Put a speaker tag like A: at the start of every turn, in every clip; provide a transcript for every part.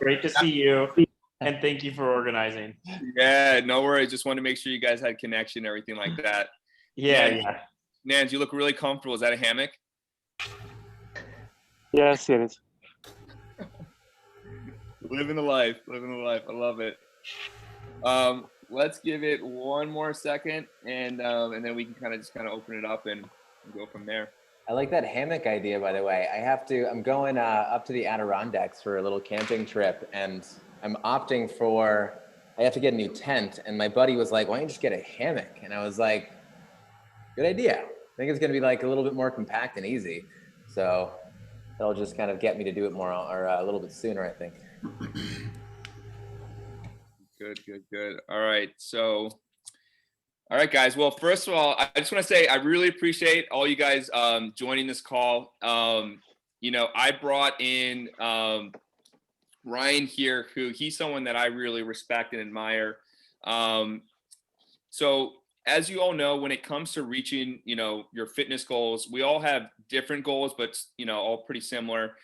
A: Great to see you. And thank you for organizing.
B: Yeah, no worries. Just wanted to make sure you guys had connection and everything like that.
A: Yeah.
B: Nans, you look really comfortable. Is that a hammock?
C: Yes, it is.
B: Living the life. I love it. Let's give it one more second, and then we can kind of open it up and go from there.
D: I like that hammock idea, by the way. I'm going up to the Adirondacks for a little camping trip, and I'm opting for, I have to get a new tent. And my buddy was like, why don't you just get a hammock? And I was like, good idea. I think it's going to be like a little bit more compact and easy. So that'll just kind of get me to do it more, or a little bit sooner, I think.
B: Good. All right, guys. Well, first of all, I just want to say I really appreciate all you guys joining this call. I brought in Ryan here, he's someone that I really respect and admire. So as you all know, when it comes to reaching, your fitness goals, we all have different goals, but, all pretty similar.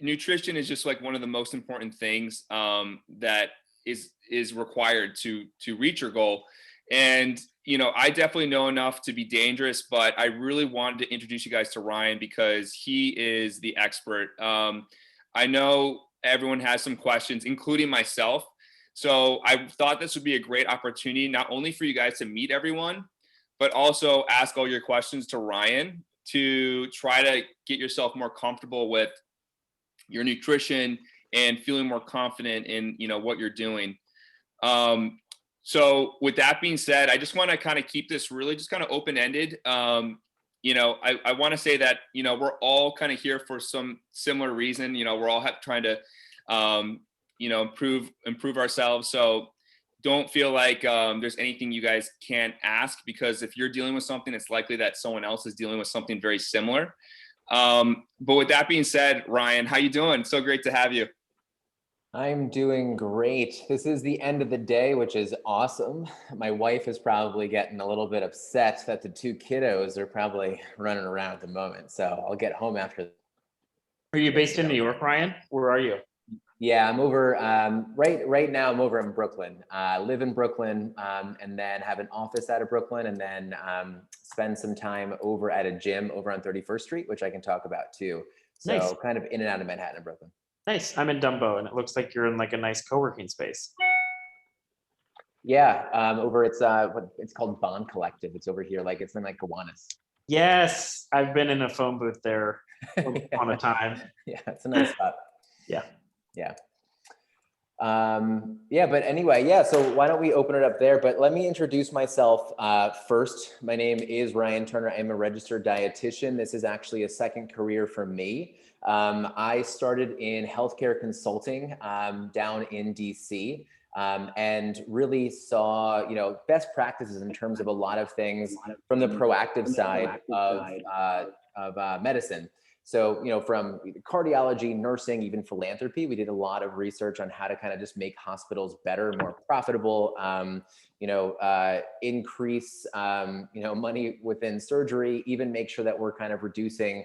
B: Nutrition is just like one of the most important things that is required to reach your goal. And, I definitely know enough to be dangerous, but I really wanted to introduce you guys to Ryan because he is the expert. I know everyone has some questions, including myself. So I thought this would be a great opportunity, not only for you guys to meet everyone, but also ask all your questions to Ryan to try to get yourself more comfortable with your nutrition and feeling more confident in, what you're doing. So with that being said, I just want to kind of keep this really just kind of open-ended. I want to say that, we're all kind of here for some similar reason. We're all trying to, improve ourselves. So don't feel like there's anything you guys can't ask, because if you're dealing with something, it's likely that someone else is dealing with something very similar. But with that being said, Ryan, how you doing? So great to have you.
D: I'm doing great. This is the end of the day, which is awesome. My wife is probably getting a little bit upset that the two kiddos are probably running around at the moment. So I'll get home after.
A: Are you based in New York, Ryan? Where are you?
D: Yeah, I'm over, right now I'm over in Brooklyn. Live in Brooklyn, and then have an office out of Brooklyn, and then spend some time over at a gym over on 31st Street, which I can talk about too. So nice. Kind of in and out of Manhattan and Brooklyn.
A: Nice. I'm in Dumbo, and it looks like you're in like a nice co-working space.
D: Yeah, it's called Bond Collective. It's over here, like it's in like Gowanus.
A: Yes, I've been in a phone booth there on a time.
D: Yeah, it's a nice spot.
A: Yeah.
D: But anyway, so why don't we open it up there? But let me introduce myself first. My name is Ryan Turner. I'm a registered dietitian. This is actually a second career for me. I started in healthcare consulting down in DC, and really saw, best practices in terms of a lot of things from the proactive side of medicine. So, from cardiology, nursing, even philanthropy, we did a lot of research on how to kind of just make hospitals better, more profitable, increase, money within surgery, even make sure that we're kind of reducing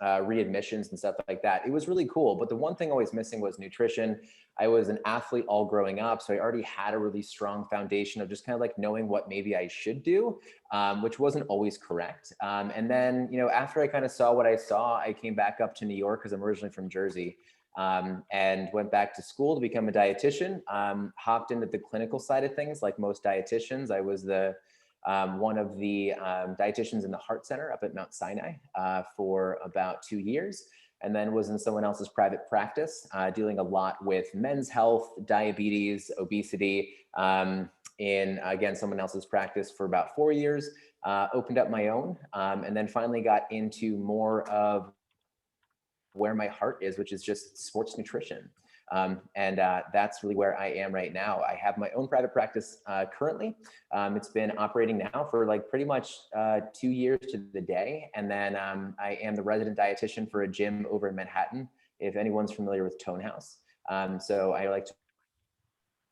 D: readmissions and stuff like that. It was really cool. But the one thing always missing was nutrition. I was an athlete all growing up, so I already had a really strong foundation of just kind of like knowing what maybe I should do, which wasn't always correct. And then, after I kind of saw what I saw, I came back up to New York because I'm originally from Jersey, and went back to school to become a dietitian, hopped into the clinical side of things. Like most dietitians, I was one of the dietitians in the Heart Center up at Mount Sinai for about 2 years, and then was in someone else's private practice, dealing a lot with men's health, diabetes, obesity, in, again, someone else's practice for about 4 years, opened up my own, and then finally got into more of where my heart is, which is just sports nutrition. And that's really where I am right now. I have my own private practice currently. It's been operating now for like pretty much 2 years to the day. And then I am the resident dietitian for a gym over in Manhattan, if anyone's familiar with Tone House. So I like to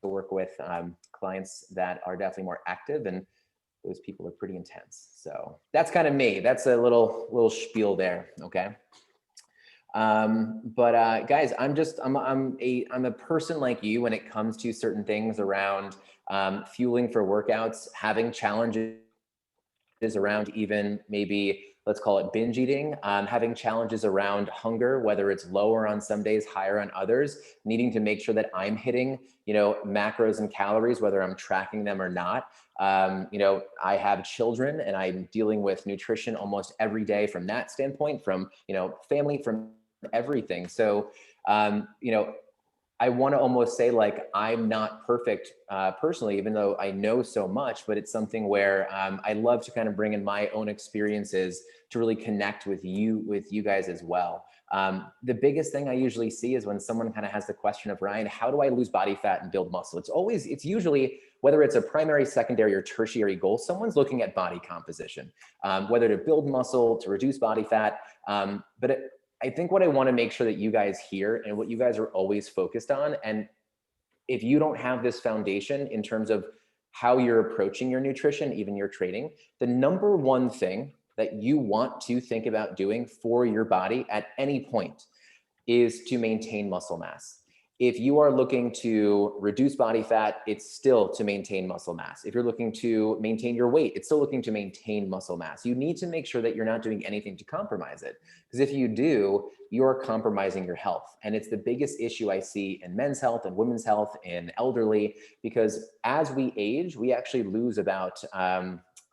D: work with clients that are definitely more active, and those people are pretty intense. So that's kind of me. That's a little spiel there, okay? Guys, I'm a person like you when it comes to certain things around fueling for workouts, having challenges around even maybe let's call it binge eating, having challenges around hunger, whether it's lower on some days, higher on others, needing to make sure that I'm hitting, macros and calories, whether I'm tracking them or not. I have children and I'm dealing with nutrition almost every day from that standpoint, from, family, from everything. So, I want to almost say like I'm not perfect personally, even though I know so much, but it's something where I love to kind of bring in my own experiences to really connect with you guys as well. The biggest thing I usually see is when someone kind of has the question of, Ryan, how do I lose body fat and build muscle? It's usually, whether it's a primary, secondary, or tertiary goal, someone's looking at body composition, whether to build muscle, to reduce body fat. I think what I want to make sure that you guys hear and what you guys are always focused on, and if you don't have this foundation in terms of how you're approaching your nutrition, even your training, the number one thing that you want to think about doing for your body at any point is to maintain muscle mass. If you are looking to reduce body fat, it's still to maintain muscle mass. If you're looking to maintain your weight, it's still looking to maintain muscle mass. You need to make sure that you're not doing anything to compromise it. Because if you do, you're compromising your health. And it's the biggest issue I see in men's health and women's health and elderly, because as we age, we actually lose about,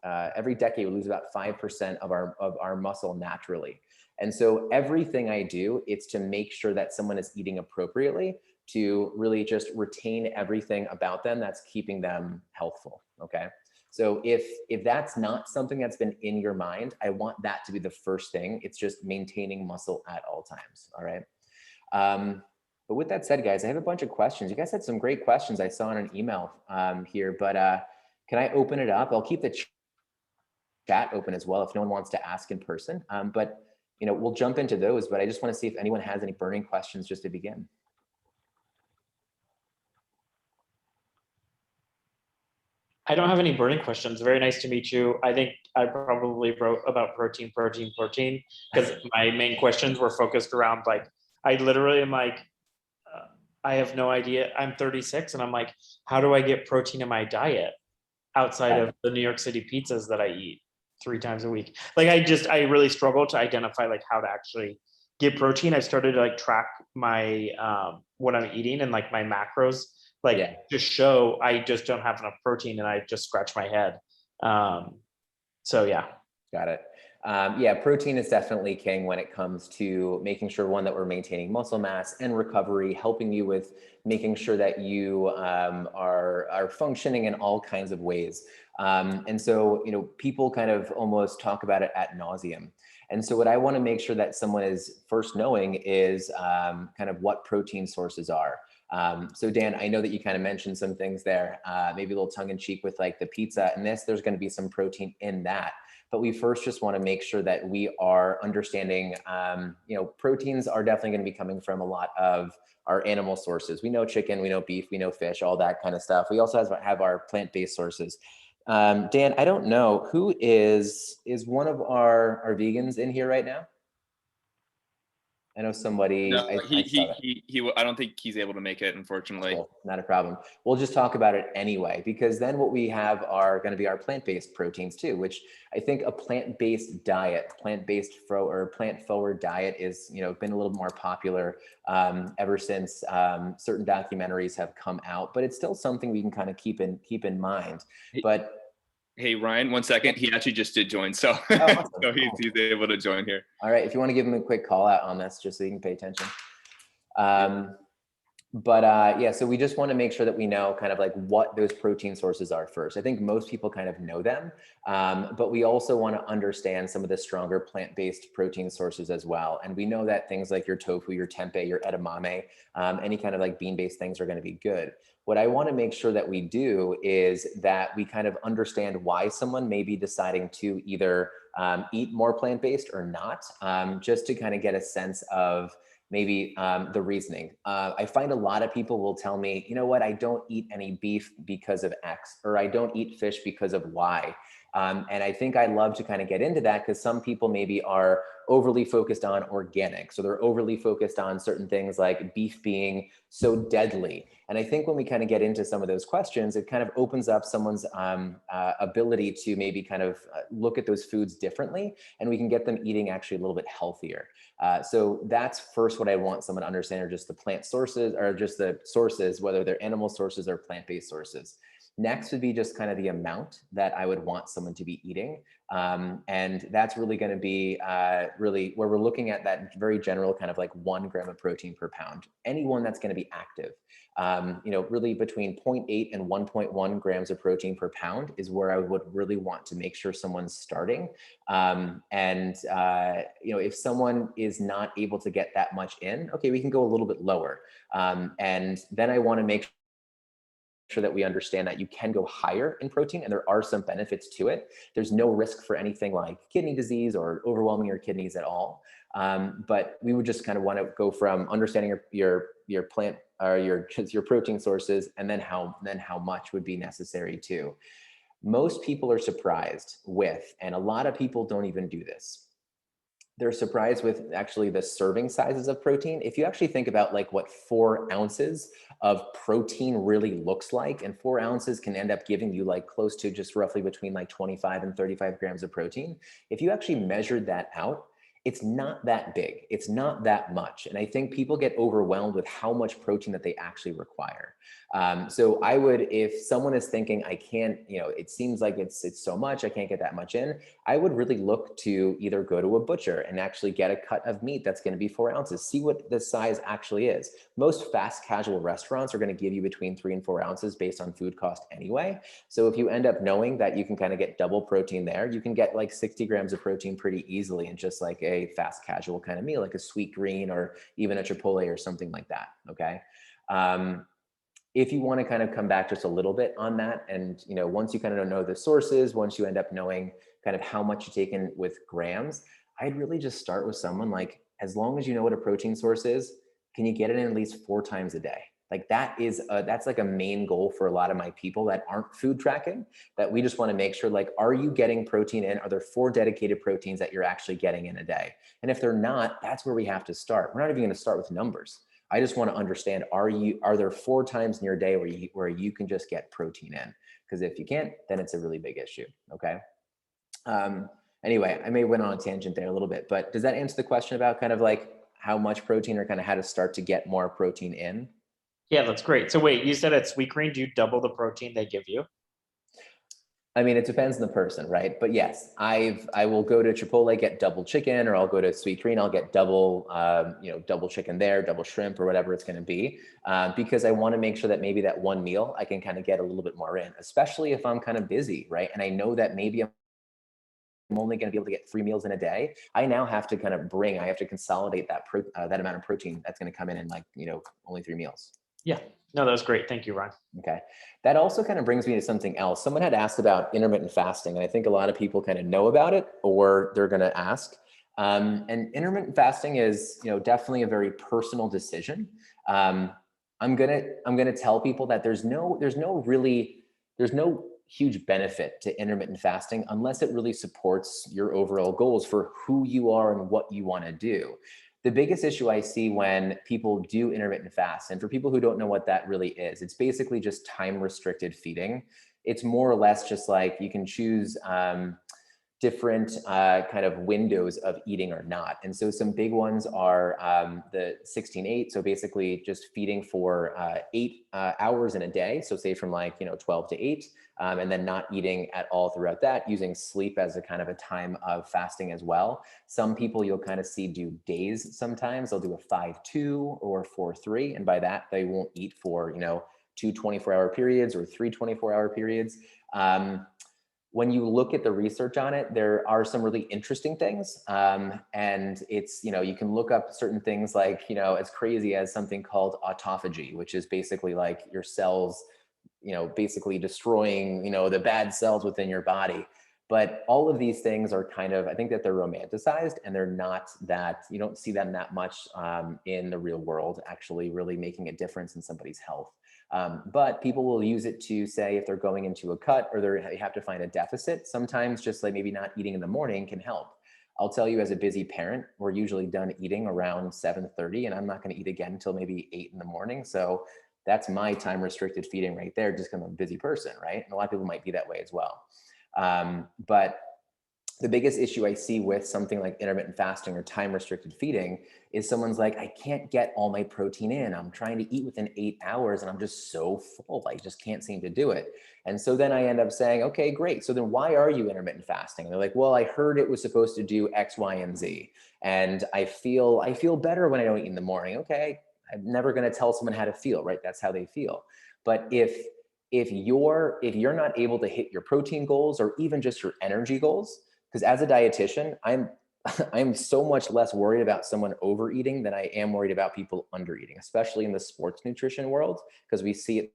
D: every decade, we lose about 5% of our muscle naturally. And so everything I do, it's to make sure that someone is eating appropriately, to really just retain everything about them that's keeping them healthful. Okay. So if that's not something that's been in your mind, I want that to be the first thing. It's just maintaining muscle at all times. All right. But with that said, guys, I have a bunch of questions. You guys had some great questions I saw in an email here, but can I open it up? I'll keep the chat open as well if no one wants to ask in person. We'll jump into those, but I just want to see if anyone has any burning questions just to begin.
A: I don't have any burning questions. Very nice to meet you. I think I probably wrote about protein, because my main questions were focused around like, I literally am like, I have no idea. I'm 36 and I'm like, how do I get protein in my diet outside of the New York City pizzas that I eat 3 times a week? Like I really struggle to identify like how to actually get protein. I've started to like track my what I'm eating and like my macros, just show I just don't have enough protein and I just scratch my head. So yeah.
D: Got it. Protein is definitely king when it comes to making sure, one, that we're maintaining muscle mass and recovery, helping you with making sure that you are functioning in all kinds of ways. And so, people kind of almost talk about it ad nauseum. And so what I want to make sure that someone is first knowing is kind of what protein sources are. So Dan, I know that you kind of mentioned some things there, maybe a little tongue in cheek with like the pizza and this, there's going to be some protein in that. But we first just want to make sure that we are understanding, proteins are definitely going to be coming from a lot of our animal sources. We know chicken, we know beef, we know fish, all that kind of stuff. We also have our plant-based sources. Dan, I don't know, who is one of our vegans in here right now? I know somebody.
B: No, I don't think he's able to make it, unfortunately.
D: Cool. Not a problem. We'll just talk about it anyway, because then what we have are going to be our plant-based proteins too, which I think a plant-based diet, plant-forward diet is, been a little more popular ever since certain documentaries have come out, but it's still something we can kind of keep in mind. But
B: hey, Ryan, 1 second. He actually just did join. So,
D: awesome.
B: So he's able to join here.
D: All right. If you want to give him a quick call out on this, just so you can pay attention. So we just want to make sure that we know kind of like what those protein sources are first. I think most people kind of know them, but we also want to understand some of the stronger plant-based protein sources as well. And we know that things like your tofu, your tempeh, your edamame, any kind of like bean-based things are going to be good. What I want to make sure that we do is that we kind of understand why someone may be deciding to either eat more plant-based or not, just to kind of get a sense of maybe the reasoning. I find a lot of people will tell me, you know what, I don't eat any beef because of X, or I don't eat fish because of Y. And I think I love to kind of get into that because some people maybe are overly focused on organic. So they're overly focused on certain things like beef being so deadly. And I think when we kind of get into some of those questions, it kind of opens up someone's ability to maybe kind of look at those foods differently, and we can get them eating actually a little bit healthier. So that's first what I want someone to understand are just the plant sources, or just the sources, whether they're animal sources or plant-based sources. Next would be just kind of the amount that I would want someone to be eating. And that's really going to be really where we're looking at that very general kind of like 1 gram of protein per pound. Anyone that's going to be active, really between 0.8 and 1.1 grams of protein per pound is where I would really want to make sure someone's starting. If someone is not able to get that much in, okay, we can go a little bit lower. And then I want to make sure that we understand that you can go higher in protein and there are some benefits to it. There's no risk for anything like kidney disease or overwhelming your kidneys at all. But we would just kind of want to go from understanding your plant or your protein sources, and then how much would be necessary too. Most people are surprised with, and a lot of people don't even do this, they're surprised with actually the serving sizes of protein. If you actually think about like what 4 ounces of protein really looks like, and 4 ounces can end up giving you like close to just roughly between like 25 and 35 grams of protein. If you actually measured that out, it's not that big. It's not that much. And I think people get overwhelmed with how much protein that they actually require. So I would, if someone is thinking, I can't, it seems like it's so much, I can't get that much in, I would really look to either go to a butcher and actually get a cut of meat that's going to be 4 ounces, see what the size actually is. Most fast casual restaurants are going to give you between 3 and 4 ounces based on food cost anyway. So if you end up knowing that you can kind of get double protein there, you can get like 60 grams of protein pretty easily in just like a fast casual kind of meal, like a sweet green or even a Chipotle or something like that. Okay. If you want to kind of come back just a little bit on that, and once you kind of know the sources, once you end up knowing kind of how much you take in with grams, I'd really just start with someone like, as long as you know what a protein source is, can you get it in at least 4 times a day? Like that's like a main goal for a lot of my people that aren't food tracking, that we just want to make sure, like, are you getting protein in? Are there 4 dedicated proteins that you're actually getting in a day? And if they're not, that's where we have to start. We're not even going to start with numbers. I just want to understand, are there 4 times in your day where you can just get protein in? Because if you can't, then it's a really big issue. Okay. Anyway, I may went on a tangent there a little bit, but does that answer the question about kind of like how much protein or kind of how to start to get more protein in?
A: Yeah, that's great. So wait, you said at Sweet Green, do you double the protein they give you?
D: I mean, it depends on the person, right? But yes, I will go to Chipotle, get double chicken, or I'll go to Sweet Green, I'll get double, double chicken there, double shrimp, or whatever it's going to be, because I want to make sure that maybe that one meal I can kind of get a little bit more in, especially if I'm kind of busy, right? And I know that maybe I'm only going to be able to get 3 meals in a day. I now have to I have to consolidate that that amount of protein that's going to come in like, only 3 meals.
A: Yeah, no, that was great. Thank you, Ron.
D: Okay. That also kind of brings me to something else. Someone had asked about intermittent fasting, and I think a lot of people kind of know about it, or they're going to ask. And intermittent fasting is, definitely a very personal decision. I'm gonna tell people that there's no huge benefit to intermittent fasting unless it really supports your overall goals for who you are and what you want to do. The biggest issue I see when people do intermittent fast, and for people who don't know what that really is, it's basically just time restricted feeding. It's more or less just like you can choose different kind of windows of eating or not. And so some big ones are the 16-8. So basically just feeding for 8 hours in a day. So say from like, 12 to 8, and then not eating at all throughout that, using sleep as a kind of a time of fasting as well. Some people you'll kind of see do days sometimes. They'll do a 5-2 or 4-3. And by that, they won't eat for, 2 24-hour periods or 3 24-hour periods. When you look at the research on it, there are some really interesting things. And it's, you can look up certain things like, as crazy as something called autophagy, which is basically like your cells, basically destroying, the bad cells within your body. But all of these things are kind of, I think that they're romanticized, and they're not that, you don't see them that much in the real world, actually really making a difference in somebody's health. But people will use it to say if they're going into a cut or they have to find a deficit, sometimes just like maybe not eating in the morning can help. I'll tell you, as a busy parent, we're usually done eating around 7:30, and I'm not going to eat again until maybe 8 in the morning. So that's my time restricted feeding right there, just because I'm a busy person, right? And a lot of people might be that way as well. But the biggest issue I see with something like intermittent fasting or time restricted feeding is someone's like, I can't get all my protein in. I'm trying to eat within 8 hours and I'm just so full. I just can't seem to do it. And so then I end up saying, okay, great. So then why are you intermittent fasting? And they're like, well, I heard it was supposed to do X, Y, and Z. And I feel better when I don't eat in the morning. Okay. I'm never going to tell someone how to feel, right? That's how they feel. But if you're not able to hit your protein goals or even just your energy goals, because as a dietitian, I'm so much less worried about someone overeating than I am worried about people undereating, especially in the sports nutrition world, because we see it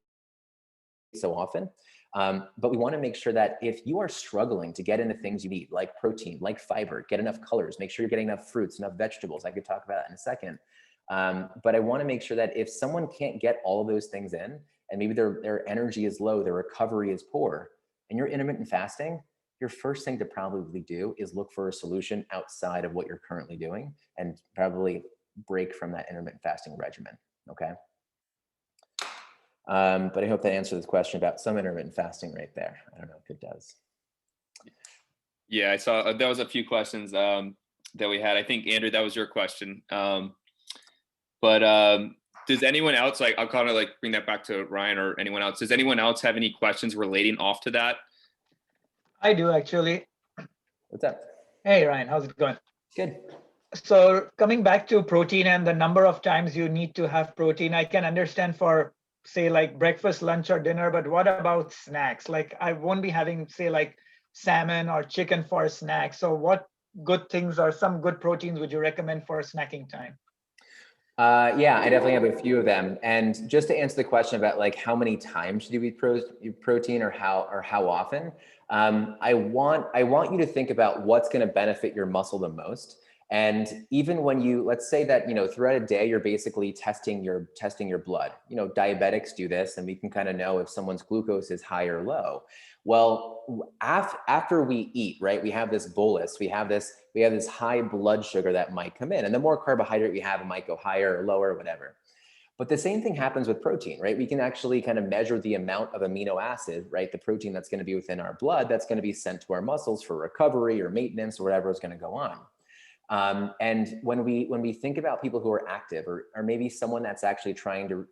D: so often. But we want to make sure that if you are struggling to get into things you need, like protein, like fiber, get enough colors, make sure you're getting enough fruits, enough vegetables. I could talk about that in a second. But I want to make sure that if someone can't get all of those things in, and maybe their energy is low, their recovery is poor, and you're intermittent fasting, your first thing to probably do is look for a solution outside of what you're currently doing and probably break from that intermittent fasting regimen, okay? But I hope that answers this question about some intermittent fasting right there. I don't know if it does.
B: Yeah, I saw there was a few questions that we had. I think, Andrew, that was your question. But does anyone else, like, I'll kind of like bring that back to Ryan or anyone else. Does anyone else have any questions relating off to that?
C: I do, actually.
D: What's up?
C: Hey, Ryan, how's it going?
D: Good.
C: So coming back to protein and the number of times you need to have protein, I can understand for, say, like breakfast, lunch, or dinner, but what about snacks? Like, I won't be having, say, like salmon or chicken for snacks. So what good things or some good proteins would you recommend for snacking time?
D: Yeah, I definitely have a few of them. And just to answer the question about like how many times should you eat protein or how often, I want you to think about what's going to benefit your muscle the most. And even when you, let's say that, you know, throughout a day, you're basically testing your blood. You know, diabetics do this, and we can kind of know if someone's glucose is high or low. Well, after we eat, right, we have this bolus, we have this high blood sugar that might come in, and the more carbohydrate we have, it might go higher or lower, whatever. But the same thing happens with protein, right? We can actually kind of measure the amount of amino acid, right? The protein that's going to be within our blood that's going to be sent to our muscles for recovery or maintenance or whatever is going to go on. And when we think about people who are active or maybe someone that's actually trying to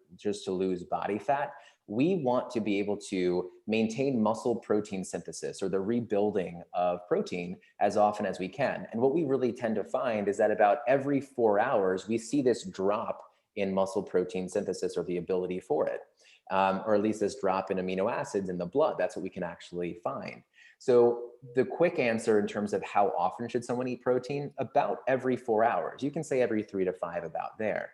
D: lose body fat, we want to be able to maintain muscle protein synthesis or the rebuilding of protein as often as we can. And what we really tend to find is that about every 4 hours, we see this drop in muscle protein synthesis or the ability for it, or at least this drop in amino acids in the blood. That's what we can actually find. So the quick answer in terms of how often should someone eat protein, about every 4 hours. You can say every 3 to 5, about there.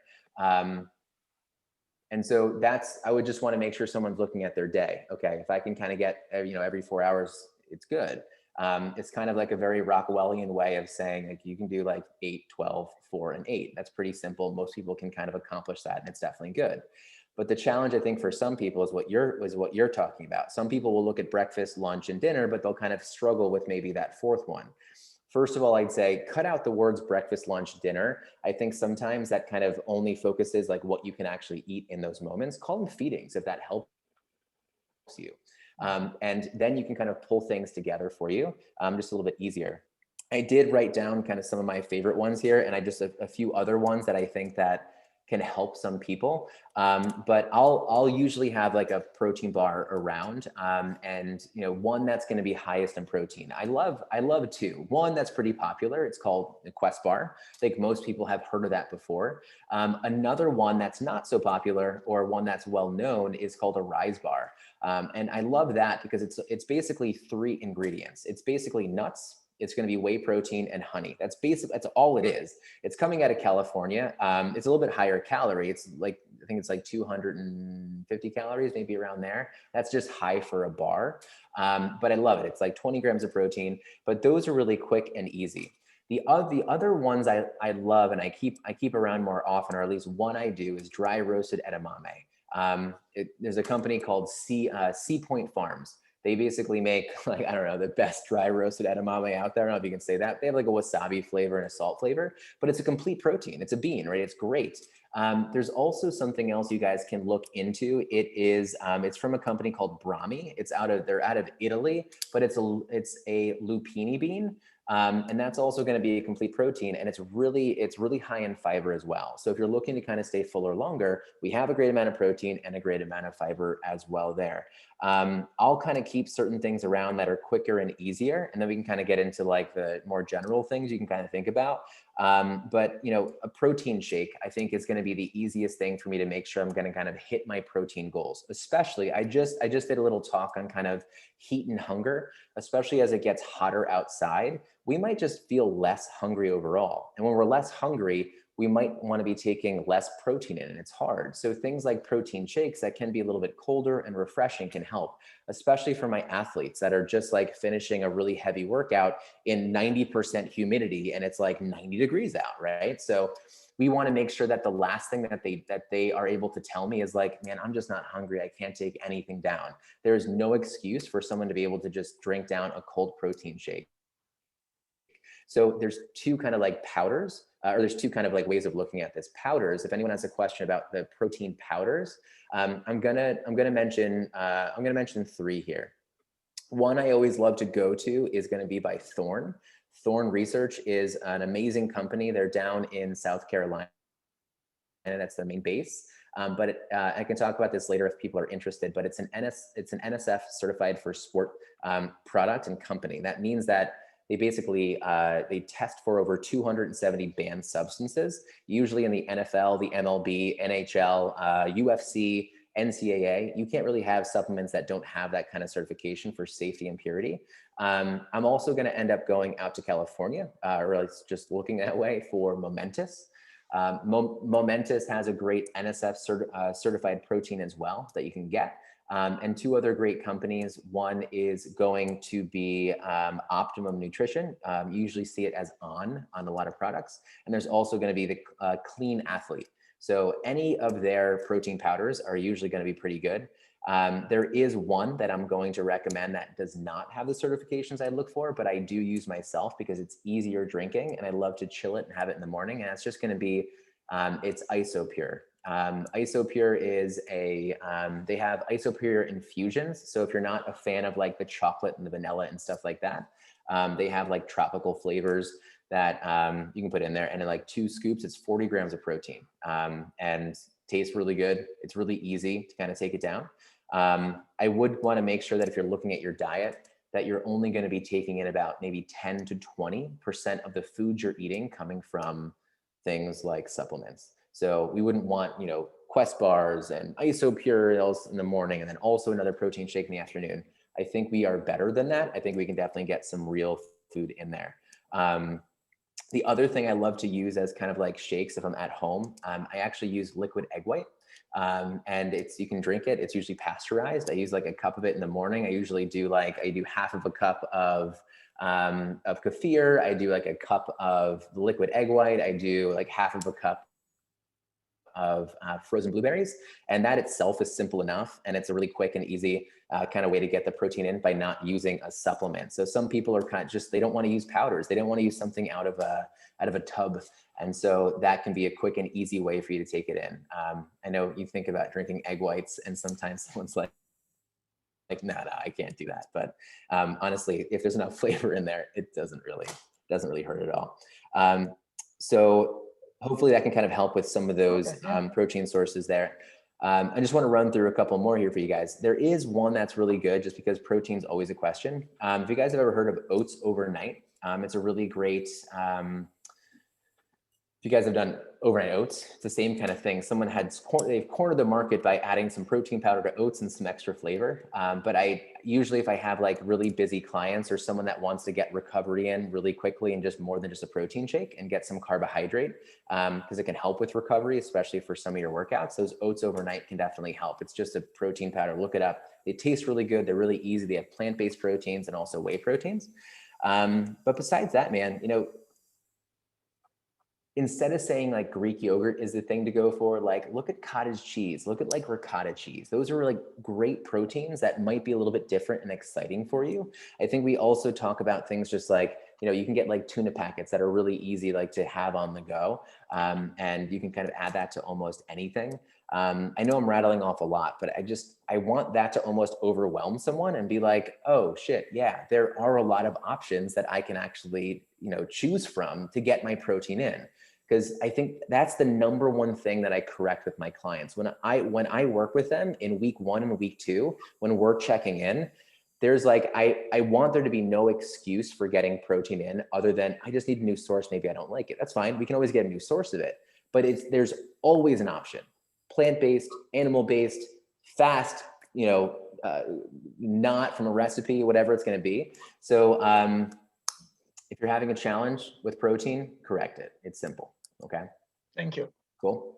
D: And so I would just want to make sure someone's looking at their day. Okay, if I can kind of get, every 4 hours, it's good. It's kind of like a very Rockwellian way of saying, like, you can do like 8, 12, 4, and 8. That's pretty simple. Most people can kind of accomplish that, and it's definitely good. But the challenge, I think, for some people is what you're talking about. Some people will look at breakfast, lunch, and dinner, but they'll kind of struggle with maybe that fourth one. First of all, I'd say cut out the words breakfast, lunch, dinner. I think sometimes that kind of only focuses like what you can actually eat in those moments. Call them feedings if that helps you. And then you can kind of pull things together for you just a little bit easier. I did write down kind of some of my favorite ones here, and I just a few other ones that I think that can help some people. But I'll usually have like a protein bar around, and one that's going to be highest in protein. I love two. One that's pretty popular. It's called the Quest bar. I think most people have heard of that before. Another one that's not so popular, or one that's well known, is called a Rise bar. And I love that because it's basically 3 ingredients. It's basically nuts. It's going to be whey protein and honey. That's all it is. It's coming out of California. It's a little bit higher calorie. It's like I think it's like 250 calories, maybe around there. That's just high for a bar. But I love it. It's like 20 grams of protein, but those are really quick and easy. The other ones I love and I keep around more often, or at least one I do, is dry roasted edamame. There's a company called Sea Point Farms. They basically make, like, I don't know, the best dry roasted edamame out there. I don't know if you can say that. They have like a wasabi flavor and a salt flavor, but it's a complete protein. It's a bean, right? It's great. There's also something else you guys can look into. It's from a company called Brahmi. They're out of Italy, but it's a lupini bean. And that's also going to be a complete protein, and it's really high in fiber as well. So if you're looking to kind of stay fuller longer, we have a great amount of protein and a great amount of fiber as well there. I'll kind of keep certain things around that are quicker and easier, and then we can kind of get into like the more general things you can kind of think about. But you know, a protein shake, I think, is going to be the easiest thing for me to make sure I'm going to kind of hit my protein goals. Especially, I just did a little talk on kind of heat and hunger, especially as it gets hotter outside. We might just feel less hungry overall. And when we're less hungry, we might want to be taking less protein in, and it's hard. So things like protein shakes that can be a little bit colder and refreshing can help, especially for my athletes that are just like finishing a really heavy workout in 90% humidity and it's like 90 degrees out, right? So we want to make sure that the last thing that they are able to tell me is like, man, I'm just not hungry. I can't take anything down. There's no excuse for someone to be able to just drink down a cold protein shake. So there's two kind of like powders, or there's two kind of like ways of looking at this. Powders, if anyone has a question about the protein powders, I'm gonna mention three here. One I always love to go to is going to be by Thorne. Thorne Research is an amazing company. They're down in South Carolina, and that's the main base. But I can talk about this later if people are interested, but it's an NSF certified for sport product and company. That means that they basically, they test for over 270 banned substances, usually in the NFL, the MLB, NHL, UFC, NCAA. You can't really have supplements that don't have that kind of certification for safety and purity. I'm also going to end up going out to California, or at least just looking that way, for Momentous. Momentous has a great NSF certified protein as well that you can get. And two other great companies. One is going to be Optimum Nutrition. You usually see it as on a lot of products. And there's also going to be the Clean Athlete. So any of their protein powders are usually going to be pretty good. There is one that I'm going to recommend that does not have the certifications I look for, but I do use myself because it's easier drinking and I love to chill it and have it in the morning. And it's just going to be, it's IsoPure. IsoPure is they have IsoPure infusions. So if you're not a fan of like the chocolate and the vanilla and stuff like that, they have like tropical flavors that you can put in there. And in like 2 scoops, it's 40 grams of protein and tastes really good. It's really easy to kind of take it down. I would want to make sure that if you're looking at your diet, that you're only going to be taking in about maybe 10 to 20% of the food you're eating coming from things like supplements. So we wouldn't want, you know, Quest bars and IsoPure in the morning and then also another protein shake in the afternoon. I think we are better than that. I think we can definitely get some real food in there. The other thing I love to use as kind of like shakes if I'm at home, I actually use liquid egg white. And you can drink it. It's usually pasteurized. I use like a cup of it in the morning. I usually do I do half of a cup of kefir. I do like a cup of liquid egg white. I do like half of a cup of frozen blueberries. And that itself is simple enough. And it's a really quick and easy kind of way to get the protein in by not using a supplement. So some people are kind of just, they don't want to use powders. They don't want to use something out of a tub. And so that can be a quick and easy way for you to take it in. I know you think about drinking egg whites and sometimes someone's like, no, I can't do that. But honestly, if there's enough flavor in there, it doesn't really hurt at all. So hopefully that can kind of help with some of those protein sources there. I just want to run through a couple more here for you guys. There is one that's really good just because protein's always a question. If you guys have ever heard of oats overnight, it's a really great, you guys have done overnight oats, it's the same kind of thing. Someone they've cornered the market by adding some protein powder to oats and some extra flavor. But I usually, if I have like really busy clients or someone that wants to get recovery in really quickly and just more than just a protein shake and get some carbohydrate, because it can help with recovery, especially for some of your workouts, those oats overnight can definitely help. It's just a protein powder, look it up. They taste really good. They're really easy. They have plant-based proteins and also whey proteins. But besides that, man, you know, instead of saying like Greek yogurt is the thing to go for, like look at cottage cheese, look at like ricotta cheese. Those are like great proteins that might be a little bit different and exciting for you. I think we also talk about things just like, you know, you can get like tuna packets that are really easy like to have on the go. And you can kind of add that to almost anything. I know I'm rattling off a lot, but I want that to almost overwhelm someone and be like, oh shit, yeah, there are a lot of options that I can actually, you know, choose from to get my protein in. Because I think that's the number one thing that I correct with my clients. When I work with them in week 1 and week 2, when we're checking in, there's like, I want there to be no excuse for getting protein in other than I just need a new source. Maybe I don't like it. That's fine. We can always get a new source of it, but there's always an option. Plant-based, animal-based, fast, you know, not from a recipe, whatever it's going to be. So if you're having a challenge with protein, correct it. It's simple. Okay.
C: Thank you.
D: Cool.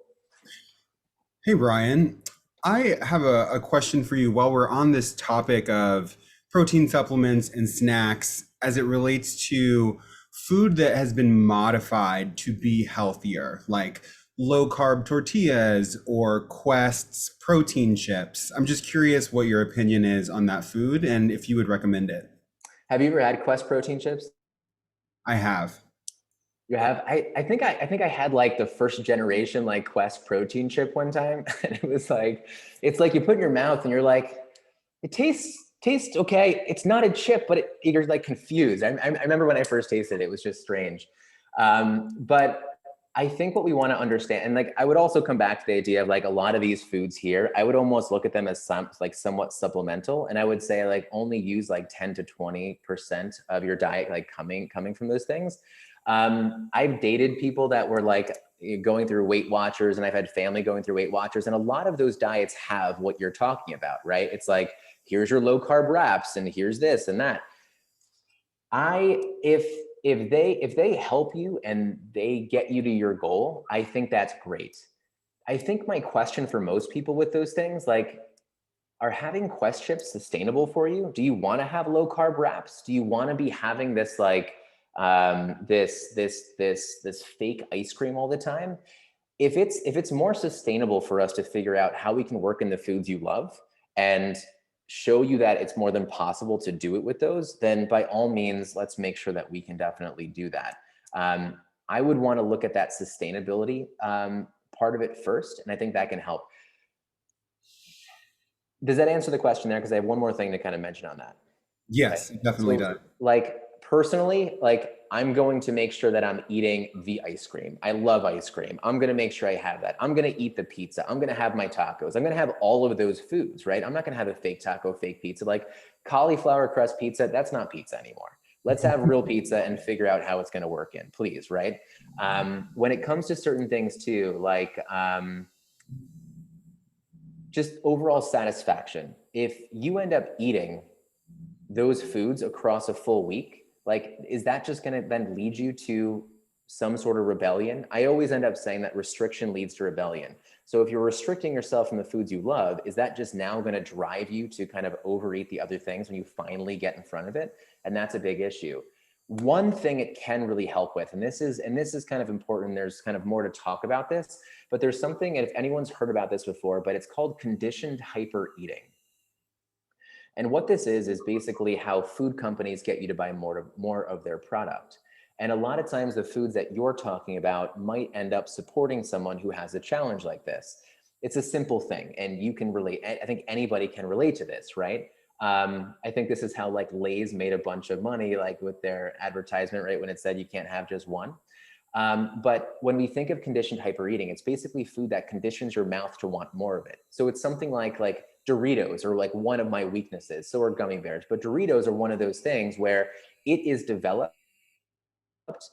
E: Hey, Brian, I have a question for you while we're on this topic of protein supplements and snacks as it relates to food that has been modified to be healthier, like low carb tortillas or Quest's protein chips. I'm just curious what your opinion is on that food and if you would recommend it.
D: Have you ever had Quest protein chips?
E: I have.
D: You have? I think I had like the first generation like Quest protein chip one time, and it was like, it's like you put in your mouth and you're like, it tastes okay. It's not a chip, but you're like confused. I remember when I first tasted it, it was just strange. But I think what we want to understand, and like I would also come back to the idea of like a lot of these foods here, I would almost look at them as somewhat supplemental, and I would say like only use like 10 to 20% of your diet like coming from those things. I've dated people that were like going through Weight Watchers, and I've had family going through Weight Watchers, and a lot of those diets have what you're talking about, right? It's like, here's your low carb wraps and here's this and that. If they help you and they get you to your goal, I think that's great. I think my question for most people with those things, like, are having Quest chips sustainable for you? Do you want to have low carb wraps? Do you want to be having this like this fake ice cream all the time? If it's more sustainable for us to figure out how we can work in the foods you love and show you that it's more than possible to do it with those, then by all means, let's make sure that we can definitely do that. I would want to look at that sustainability part of it first, and I think that can help. Does that answer the question there? Because I have one more thing to kind of mention on that.
E: Yes, it definitely does.
D: Like personally, like I'm going to make sure that I'm eating the ice cream. I love ice cream. I'm going to make sure I have that. I'm going to eat the pizza. I'm going to have my tacos. I'm going to have all of those foods, right? I'm not going to have a fake taco, fake pizza, like cauliflower crust pizza. That's not pizza anymore. Let's have real pizza and figure out how it's going to work in, please, right? When it comes to certain things too, like just overall satisfaction. If you end up eating those foods across a full week, like, is that just going to then lead you to some sort of rebellion? I always end up saying that restriction leads to rebellion. So if you're restricting yourself from the foods you love, is that just now going to drive you to kind of overeat the other things when you finally get in front of it? And that's a big issue. One thing it can really help with, and this is kind of important, there's kind of more to talk about this, but there's something, and if anyone's heard about this before, but it's called conditioned hyper eating. And what this is basically how food companies get you to buy more of their product. And a lot of times the foods that you're talking about might end up supporting someone who has a challenge like this. It's a simple thing, and you can relate. I think anybody can relate to this, right? I think this is how like Lay's made a bunch of money, like with their advertisement, right? When it said you can't have just one. But when we think of conditioned hypereating, it's basically food that conditions your mouth to want more of it. So it's something like Doritos are like one of my weaknesses. So are gummy bears, but Doritos are one of those things where it is developed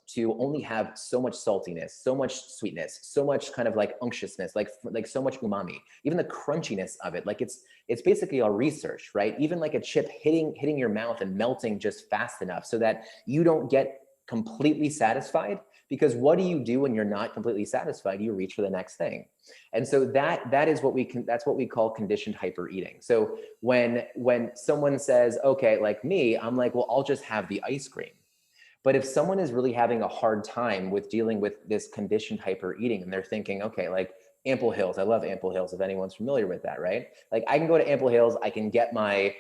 D: to only have so much saltiness, so much sweetness, so much kind of like unctuousness, like so much umami, even the crunchiness of it. Like it's basically all research, right? Even like a chip hitting your mouth and melting just fast enough so that you don't get completely satisfied. Because what do you do when you're not completely satisfied? You reach for the next thing. And so that is what that's what we call conditioned hyper eating. So when someone says, okay, like me, I'm like, well, I'll just have the ice cream. But if someone is really having a hard time with dealing with this conditioned hyper eating, and they're thinking, okay, like Ample Hills, I love Ample Hills, if anyone's familiar with that, right? Like I can go to Ample Hills, I can get my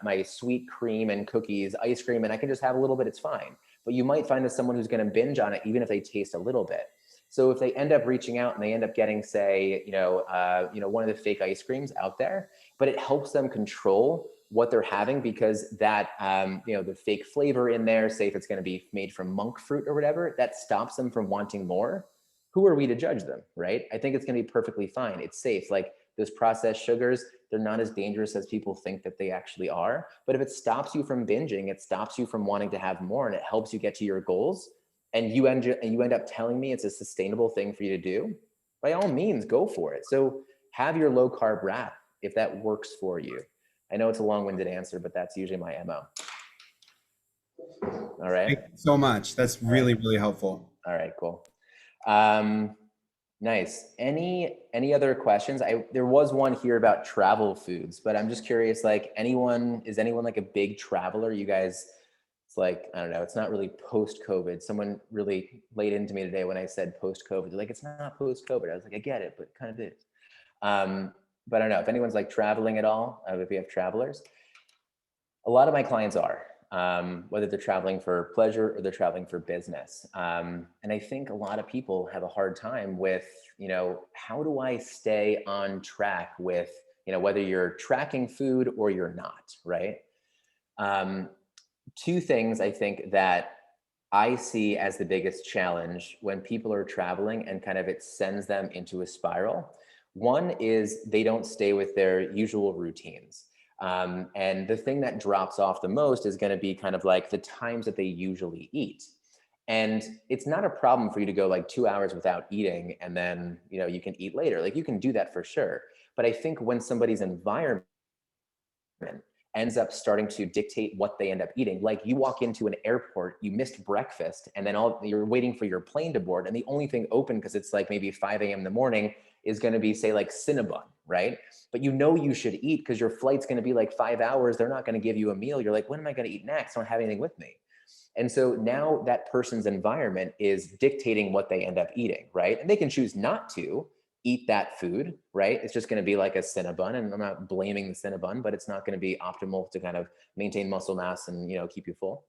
D: my sweet cream and cookies, ice cream, and I can just have a little bit, it's fine. But you might find that someone who's going to binge on it, even if they taste a little bit. So if they end up reaching out and they end up getting, say, one of the fake ice creams out there, but it helps them control what they're having, because that, the fake flavor in there, say if it's going to be made from monk fruit or whatever, that stops them from wanting more. Who are we to judge them, right? I think it's going to be perfectly fine. It's safe. Like those processed sugars, they're not as dangerous as people think that they actually are. But if it stops you from binging, it stops you from wanting to have more, and it helps you get to your goals, and you end up telling me it's a sustainable thing for you to do, by all means, go for it. So have your low carb wrap if that works for you. I know it's a long-winded answer, but that's usually my MO. All right.
E: Thank you so much. That's really, really helpful.
D: All right, cool. Nice. Any other questions? There was one here about travel foods, but I'm just curious, like is anyone like a big traveler? You guys, it's like, I don't know, it's not really post-COVID. Someone really laid into me today when I said post-COVID. They're like, it's not post-COVID. I was like, I get it, but it kind of is. But I don't know if anyone's like traveling at all, if we have travelers. A lot of my clients are, whether they're traveling for pleasure or they're traveling for business. And I think a lot of people have a hard time with, how do I stay on track with, whether you're tracking food or you're not, right? Two things I think that I see as the biggest challenge when people are traveling and kind of it sends them into a spiral. One is they don't stay with their usual routines. And the thing that drops off the most is going to be kind of like the times that they usually eat. And it's not a problem for you to go like 2 hours without eating and then, you can eat later. Like you can do that for sure. But I think when somebody's environment ends up starting to dictate what they end up eating, like you walk into an airport, you missed breakfast, and then you're waiting for your plane to board, and the only thing open, because it's like maybe 5 a.m. in the morning, is going to be, say, like Cinnabon, right? But you should eat because your flight's going to be like 5 hours. They're not going to give you a meal. You're like, when am I going to eat next? I don't have anything with me. And so now that person's environment is dictating what they end up eating, right? And they can choose not to eat that food, right? It's just going to be like a Cinnabon, and I'm not blaming the Cinnabon, but it's not going to be optimal to kind of maintain muscle mass and, keep you full.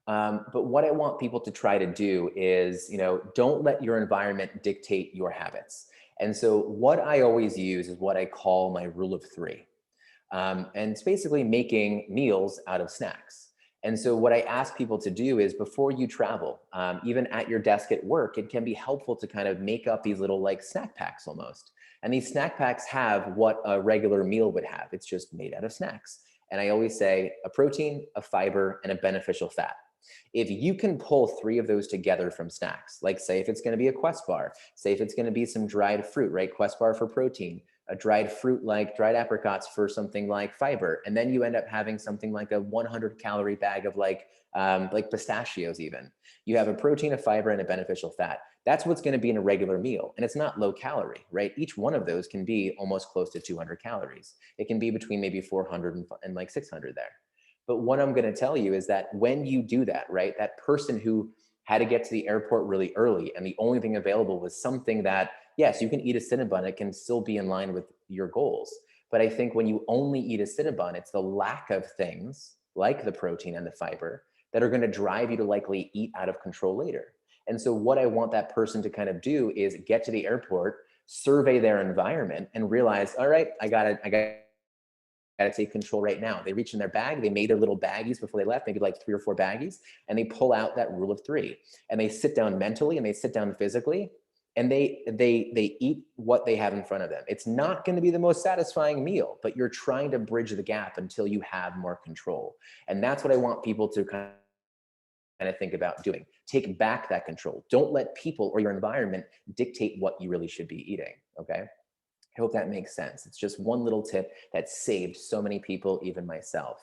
D: But what I want people to try to do is, don't let your environment dictate your habits. And so what I always use is what I call my rule of three. And it's basically making meals out of snacks. And so what I ask people to do is before you travel, even at your desk at work, it can be helpful to kind of make up these little like snack packs almost. And these snack packs have what a regular meal would have. It's just made out of snacks. And I always say a protein, a fiber, and a beneficial fat. If you can pull 3 of those together from snacks, like say if it's going to be a Quest bar, say if it's going to be some dried fruit, right? Quest bar for protein, a dried fruit like dried apricots for something like fiber, and then you end up having something like a 100-calorie bag of like pistachios even. You have a protein, a fiber, and a beneficial fat. That's what's going to be in a regular meal, and it's not low calorie, right? Each one of those can be almost close to 200 calories. It can be between maybe 400 and like 600 there. But what I'm going to tell you is that when you do that, right, that person who had to get to the airport really early and the only thing available was something that, yes, you can eat a Cinnabon, it can still be in line with your goals. But I think when you only eat a Cinnabon, it's the lack of things like the protein and the fiber that are going to drive you to likely eat out of control later. And so what I want that person to kind of do is get to the airport, survey their environment, and realize, all right, I got to take control right now. They reach in their bag, they made their little baggies before they left, maybe like 3 or 4 baggies, and they pull out that rule of 3. And they sit down mentally and they sit down physically, and they eat what they have in front of them. It's not going to be the most satisfying meal, but you're trying to bridge the gap until you have more control. And that's what I want people to kind of think about doing. Take back that control. Don't let people or your environment dictate what you really should be eating, okay? I hope that makes sense. It's just one little tip that saved so many people, even myself.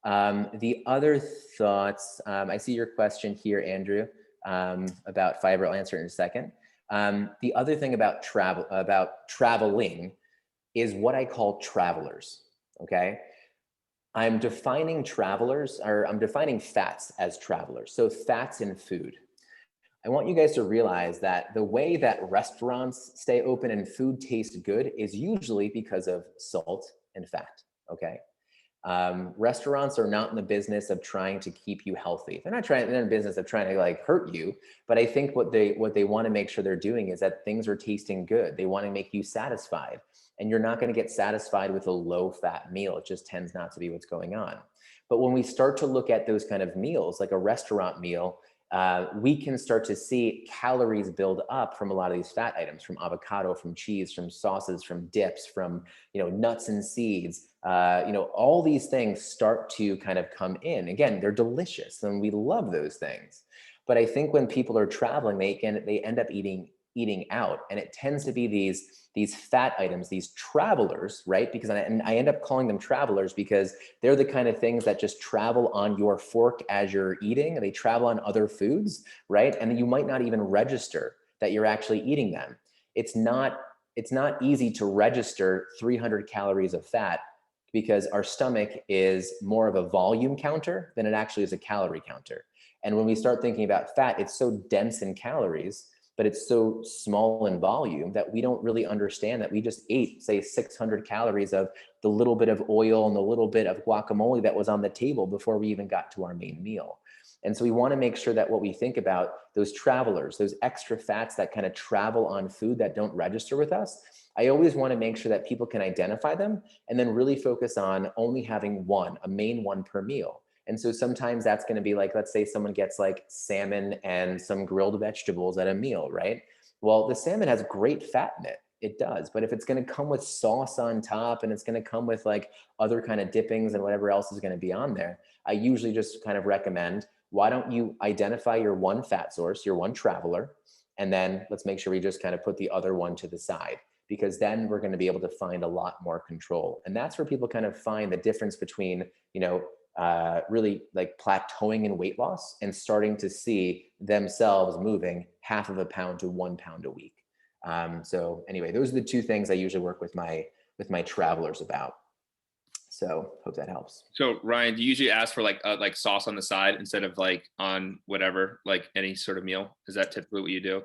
D: The other thoughts, I see your question here, Andrew, about fiber. I'll answer it in a second. The other thing about traveling is what I call travelers, okay? I'm defining travelers, or I'm defining fats as travelers. So fats in food. I want you guys to realize that the way that restaurants stay open and food tastes good is usually because of salt and fat, okay? Restaurants are not in the business of trying to keep you healthy. They're in the business of trying to like hurt you, but I think what they want to make sure they're doing is that things are tasting good. They want to make you satisfied, and you're not going to get satisfied with a low fat meal. It just tends not to be what's going on. But when we start to look at those kind of meals, like a restaurant meal, we can start to see calories build up from a lot of these fat items, from avocado, from cheese, from sauces, from dips, from nuts and seeds. All these things start to kind of come in. Again, they're delicious and we love those things. But I think when people are traveling, they end up eating out, and it tends to be these fat items, these travelers, right? Because I end up calling them travelers because they're the kind of things that just travel on your fork as you're eating. They travel on other foods, right? And you might not even register that you're actually eating them. It's not easy to register 300 calories of fat because our stomach is more of a volume counter than it actually is a calorie counter. And when we start thinking about fat, it's so dense in calories, but it's so small in volume that we don't really understand that we just ate, say, 600 calories of the little bit of oil and the little bit of guacamole that was on the table before we even got to our main meal. And so we want to make sure that what we think about, those travelers, those extra fats that kind of travel on food that don't register with us, I always want to make sure that people can identify them and then really focus on only having a main one per meal. And so sometimes that's going to be like, let's say someone gets like salmon and some grilled vegetables at a meal, right? Well, the salmon has great fat in it. It does. But if it's going to come with sauce on top and it's going to come with like other kind of dippings and whatever else is going to be on there, I usually just kind of recommend, why don't you identify your one fat source, your one traveler, and then let's make sure we just kind of put the other one to the side, because then we're going to be able to find a lot more control. And that's where people kind of find the difference between, really like plateauing in weight loss and starting to see themselves moving 0.5 pound to 1 pound a week. So anyway, those are the two things I usually work with my travelers about. So hope that helps.
B: So Ryan, do you usually ask for like sauce on the side instead of like on whatever, like any sort of meal? Is that typically what you do?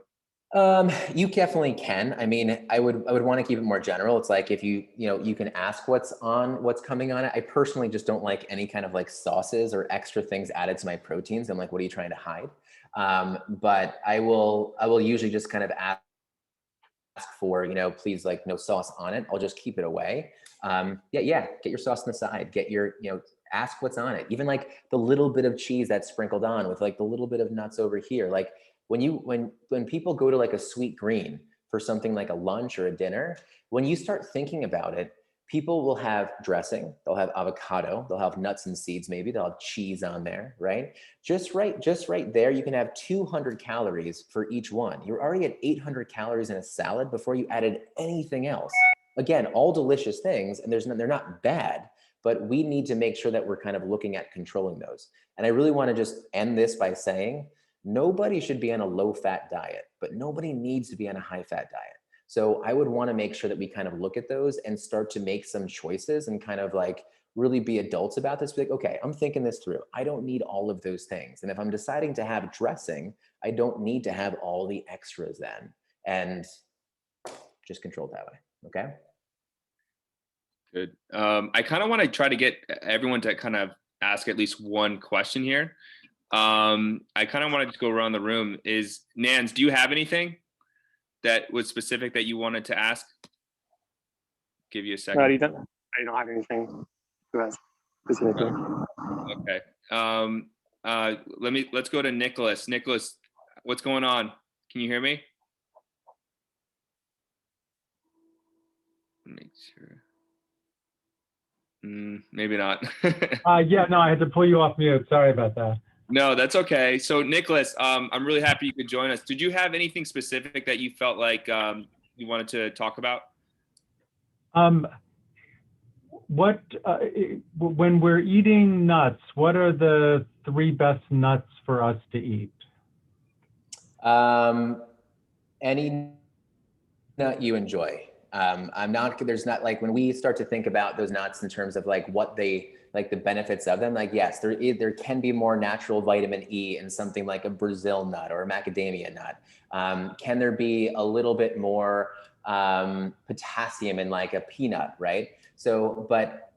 D: You definitely can. I mean, I would want to keep it more general. It's like if you can ask what's coming on it. I personally just don't like any kind of like sauces or extra things added to my proteins. I'm like, what are you trying to hide? But I will usually just kind of ask for, please, like, no sauce on it. I'll just keep it away. Get your sauce on the side, get your, ask what's on it. Even like the little bit of cheese that's sprinkled on with like the little bit of nuts over here. Like when people go to like a sweet green for something like a lunch or a dinner, when you start thinking about it, people will have dressing, they'll have avocado, they'll have nuts and seeds, maybe they'll have cheese on there, right? Just right there, you can have 200 calories for each one. You're already at 800 calories in a salad before you added anything else. Again, all delicious things, and they're not bad, but we need to make sure that we're kind of looking at controlling those. And I really want to just end this by saying, nobody should be on a low-fat diet, but nobody needs to be on a high-fat diet. So I would want to make sure that we kind of look at those and start to make some choices and kind of like really be adults about this. Be like, okay, I'm thinking this through. I don't need all of those things. And if I'm deciding to have dressing, I don't need to have all the extras then. And just control it that way. Okay.
B: Good. I kind of want to try to get everyone to kind of ask at least one question here. I kind of want to just go around the room. Nans, do you have anything that was specific that you wanted to ask? Give you a second.
F: I don't have anything to ask specifically.
B: Okay. Let's go to Nicholas. Nicholas, what's going on? Can you hear me? Make sure. Maybe not.
G: Yeah, no, I had to pull you off mute. Sorry about that.
B: No, that's okay. So Nicholas, I'm really happy you could join us. Did you have anything specific that you felt like you wanted to talk about?
G: What when we're eating nuts, what are the 3 best nuts for us to eat?
D: Any nut you enjoy. There's not like when we start to think about those nuts in terms of like what they, like the benefits of them, like, yes, there can be more natural vitamin E in something like a Brazil nut or a macadamia nut. Can there be a little bit more potassium in like a peanut, right? So, but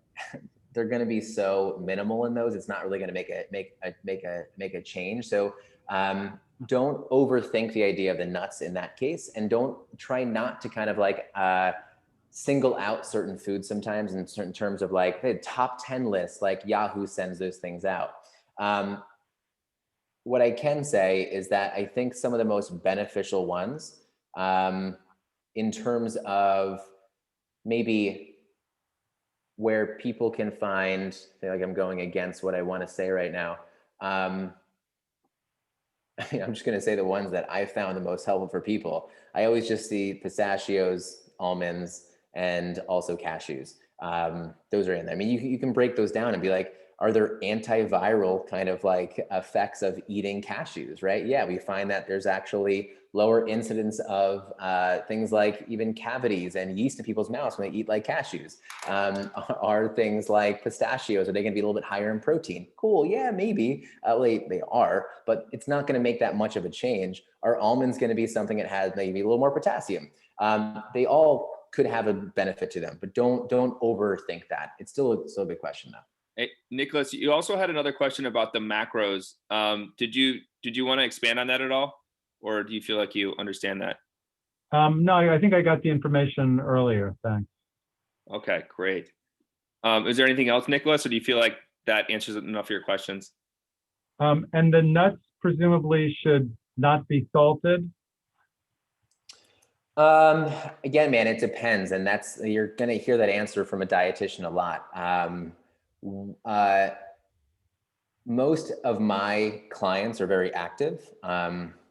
D: they're going to be so minimal in those, it's not really going to make a change. So don't overthink the idea of the nuts in that case, and don't try not to kind of like single out certain foods sometimes in certain terms of like the top 10 lists, like Yahoo sends those things out. What I can say is that I think some of the most beneficial ones in terms of maybe where people can find, I feel like I'm going against what I want to say right now. I'm just going to say the ones that I found the most helpful for people. I always just see pistachios, almonds, and also cashews. Those are in there. I mean, you can break those down and be like, are there antiviral kind of like effects of eating cashews, right? Yeah, we find that there's actually lower incidence of things like even cavities and yeast in people's mouths when they eat like cashews. Are things like pistachios, are they gonna be a little bit higher in protein? Cool, yeah, maybe, they are, but it's not gonna make that much of a change. Are almonds gonna be something that has maybe a little more potassium? They all could have a benefit to them, but don't overthink that. It's still a big question though.
B: Hey, Nicholas, you also had another question about the macros. Did you want to expand on that at all, or do you feel like you understand that?
G: No, I think I got the information earlier. Thanks.
B: Okay, great. Is there anything else, Nicholas, or do you feel like that answers enough of your questions?
G: And the nuts presumably should not be salted.
D: Again, man, it depends, and you're gonna hear that answer from a dietitian a lot. Most of my clients are very active,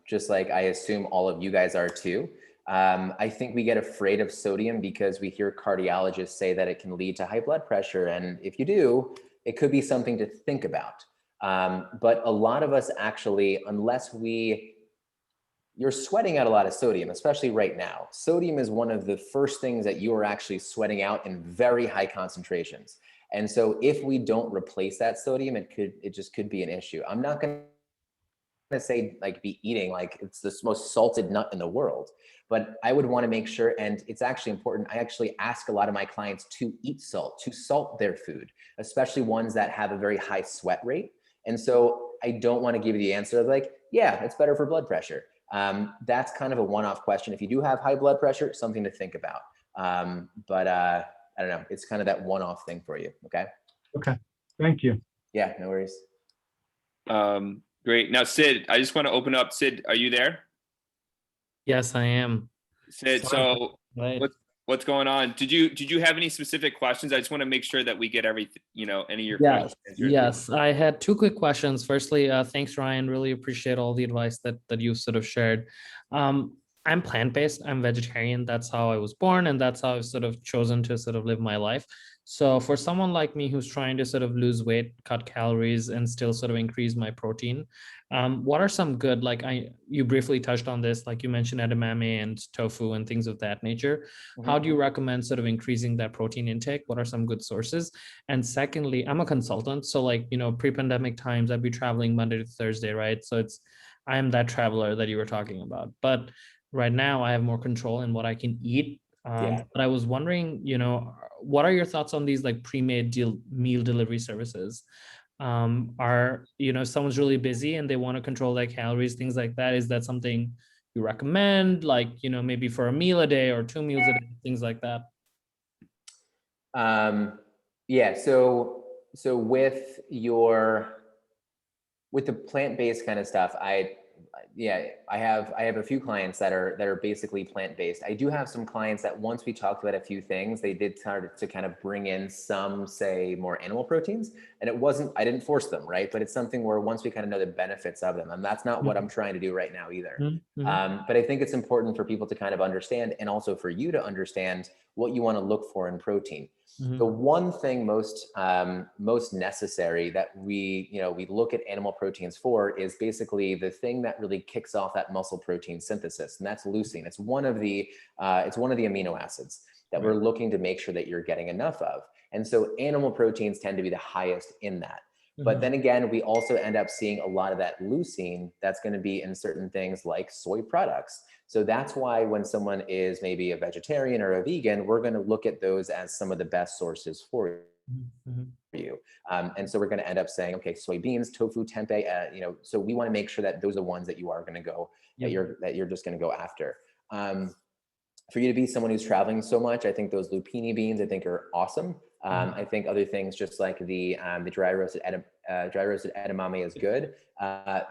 D: just like I assume all of you guys are too. I think we get afraid of sodium because we hear cardiologists say that it can lead to high blood pressure. And if you do, it could be something to think about. But a lot of us actually, you're sweating out a lot of sodium, especially right now. Sodium is one of the first things that you are actually sweating out in very high concentrations. And so if we don't replace that sodium, it just could be an issue. I'm not going to say like be eating like it's the most salted nut in the world, but I would want to make sure, and it's actually important, I actually ask a lot of my clients to eat salt, to salt their food, especially ones that have a very high sweat rate. And so I don't want to give you the answer of like, yeah, it's better for blood pressure. That's kind of a one-off question. If you do have high blood pressure, something to think about. But I don't know, it's kind of that one-off thing for you. Okay.
G: Okay, thank you.
D: Yeah, no worries.
B: Great. Now, Sid, I just want to open up. Sid, are you there?
H: Yes, I am.
B: Sid, so what's going on? Did you have any specific questions? I just want to make sure that we get everything, any of your questions answered.
H: Yes, I had 2 quick questions. Firstly, thanks, Ryan. Really appreciate all the advice that you've sort of shared. I'm plant-based, I'm vegetarian. That's how I was born, and that's how I've sort of chosen to sort of live my life. So for someone like me who's trying to sort of lose weight, cut calories, and still sort of increase my protein, what are some good, like you briefly touched on this, like you mentioned edamame and tofu and things of that nature. How do you recommend sort of increasing that protein intake? What are some good sources? And secondly, I'm a consultant. So like, pre-pandemic times, I'd be traveling Monday to Thursday, right? So I am that traveler that you were talking about. But right now I have more control in what I can eat. But I was wondering, what are your thoughts on these like pre-made meal delivery services? If someone's really busy and they want to control their calories, things like that, is that something you recommend? Like, maybe for a meal a day or 2 meals a day, things like that.
D: Yeah. So with the plant-based kind of stuff, yeah, I have a few clients that are basically plant-based. I do have some clients that once we talked about a few things, they did start to kind of bring in some, say, more animal proteins, and I didn't force them, right? But it's something where once we kind of know the benefits of them, and that's not what I'm trying to do right now either. But I think it's important for people to kind of understand, and also for you to understand what you want to look for in protein. The one thing most necessary that we look at animal proteins for is basically the thing that really kicks off that muscle protein synthesis, and that's leucine. It's one of the amino acids that we're looking to make sure that you're getting enough of. And so animal proteins tend to be the highest in that. But then again, we also end up seeing a lot of that leucine that's going to be in certain things like soy products. So that's why when someone is maybe a vegetarian or a vegan, we're going to look at those as some of the best sources for you. And so we're going to end up saying, okay, soybeans, tofu, tempeh, so we want to make sure that those are the ones that you are going to go, that you're just going to go after. For you to be someone who's traveling so much, I think those lupini beans, I think, are awesome. I think other things just like the dry roasted edamame is good.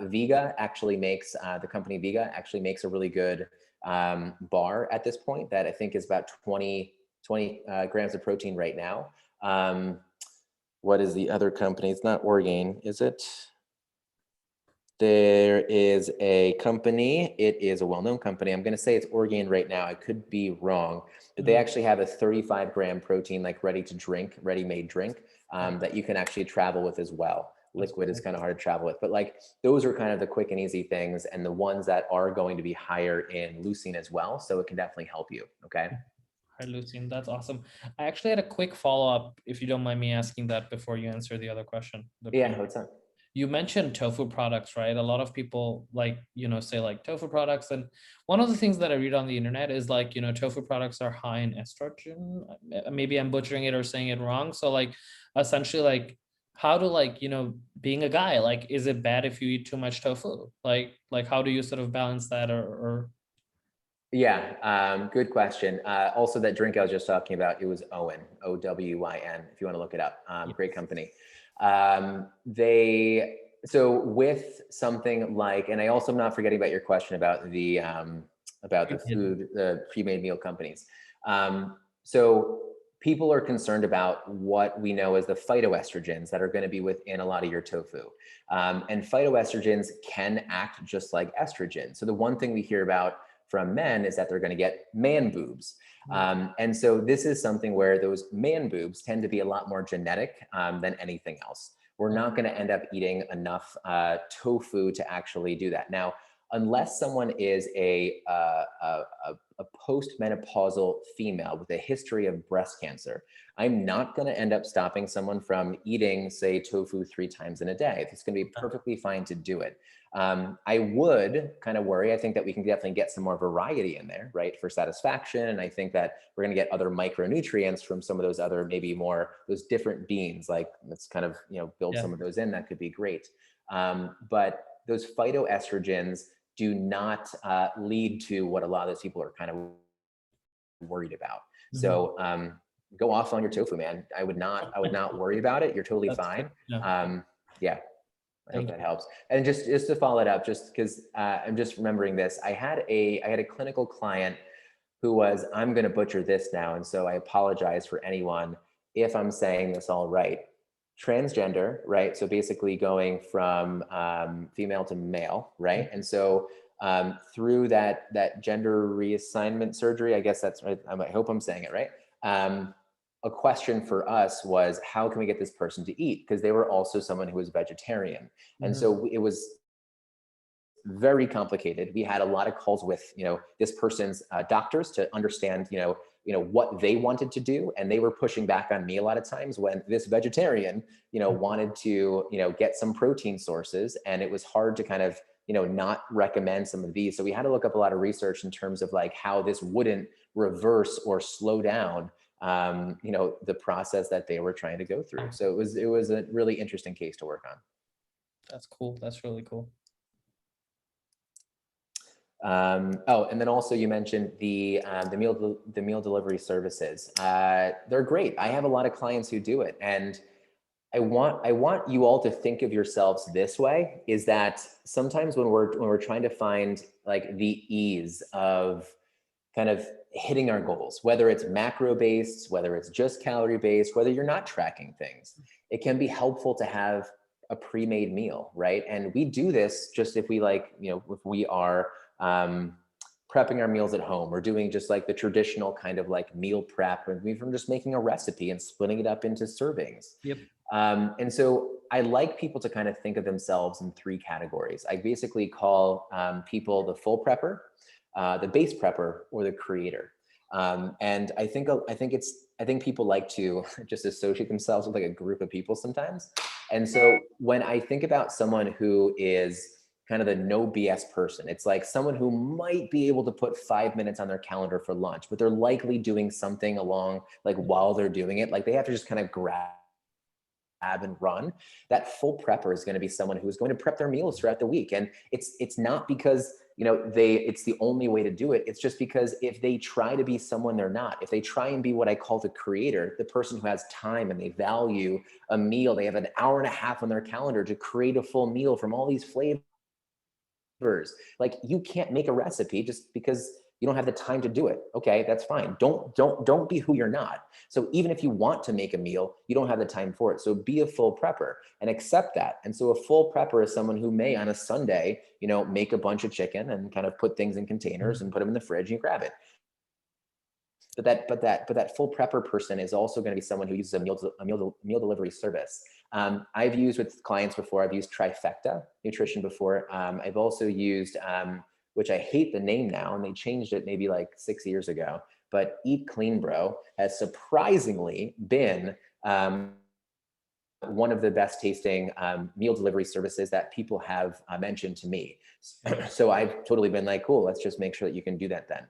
D: Vega actually makes, the company Vega actually makes a really good bar at this point that I think is about 20 grams of protein right now. What is the other company? It's not Orgain, is it? There is a company, it is a well-known company. I'm going to say it's Orgain right now. I could be wrong, but they actually have a 35-gram protein, like ready-made drink that you can actually travel with as well. Liquid is kind of hard to travel with, but like those are kind of the quick and easy things, and the ones that are going to be higher in leucine as well. So it can definitely help you. Okay.
H: Hi, leucine. That's awesome. I actually had a quick follow-up, if you don't mind me asking that before you answer the other question.
D: Yeah, what's up?
H: You mentioned tofu products, right? A lot of people say like tofu products. And one of the things that I read on the internet is like, tofu products are high in estrogen. Maybe I'm butchering it or saying it wrong. So like, essentially like how to being a guy, like, is it bad if you eat too much tofu? Like how do you sort of balance that or?
D: Yeah, good question. Also that drink I was just talking about, it was Owen, O-W-Y-N, if you want to look it up. Great company. So with something like, and I also am not forgetting about your question about the food, the pre-made meal companies. So people are concerned about what we know as the phytoestrogens that are going to be within a lot of your tofu. And phytoestrogens can act just like estrogen. So the one thing we hear about from men is that they're going to get man boobs. And so this is something where those man boobs tend to be a lot more genetic than anything else. We're not going to end up eating enough tofu to actually do that. Now, unless someone is a postmenopausal female with a history of breast cancer, I'm not going to end up stopping someone from eating, say, tofu 3 times in a day. It's going to be perfectly fine to do it. I would kind of worry. I think that we can definitely get some more variety in there, right, for satisfaction. And I think that we're going to get other micronutrients from some of those other, maybe more those different beans. Like let's kind of build some of those in. That could be great. But those phytoestrogens do not lead to what a lot of those people are kind of worried about. So go off on your tofu, man. I would not worry about it. You're totally fine. Yeah. I hope that helps. And just to follow it up, just because I'm just remembering this, I had a clinical client who was, I'm going to butcher this now, and so I apologize for anyone if I'm saying this all right. Transgender, right? So basically going from female to male, right? And so through that gender reassignment surgery, I guess that's right. I hope I'm saying it right. A question for us was, how can we get this person to eat? Because they were also someone who was vegetarian. And so it was very complicated. We had a lot of calls with, this person's doctors to understand, what they wanted to do. And they were pushing back on me a lot of times when this vegetarian, wanted to, get some protein sources. And it was hard to kind of, not recommend some of these. So we had to look up a lot of research in terms of like how this wouldn't reverse or slow down the process that they were trying to go through. So it was a really interesting case to work on.
H: That's cool. That's really cool.
D: And then also you mentioned the meal delivery services. They're great. I have a lot of clients who do it, and I want you all to think of yourselves this way, is that sometimes when we're trying to find like the ease of kind of hitting our goals, whether it's macro based, whether it's just calorie based, whether you're not tracking things, it can be helpful to have a pre-made meal, right? And we do this just if we like, you know, if we are prepping our meals at home, or doing just like the traditional kind of like meal prep, and we're just making a recipe and splitting it up into servings.
H: Yep.
D: And so I like people to kind of think of themselves in 3 categories. I basically call people the full prepper, the base prepper, or the creator. And I think people like to just associate themselves with like a group of people sometimes. And so when I think about someone who is kind of the no BS person, it's like someone who might be able to put 5 minutes on their calendar for lunch, but they're likely doing something along like while they're doing it. Like they have to just kind of grab and run. That full prepper is going to be someone who's going to prep their meals throughout the week. And it's not because, you know, it's the only way to do it. It's just because if they try to be someone they're not, if they try and be what I call the creator, the person who has time and they value a meal, they have an hour and a half on their calendar to create a full meal from all these flavors. Like you can't make a recipe just because you don't have the time to do it. Okay, that's fine. Don't be who you're not. So even if you want to make a meal, you don't have the time for it. So be a full prepper and accept that. And so a full prepper is someone who may on a Sunday, you know, make a bunch of chicken and kind of put things in containers and put them in the fridge and you grab it. But that full prepper person is also going to be someone who uses a meal delivery service. I've used with clients before. I've used Trifecta Nutrition before. I've also used, which I hate the name now, and they changed it maybe like 6 years ago. But Eat Clean Bro has surprisingly been one of the best tasting meal delivery services that people have mentioned to me. So I've totally been like, cool, let's just make sure that you can do that then.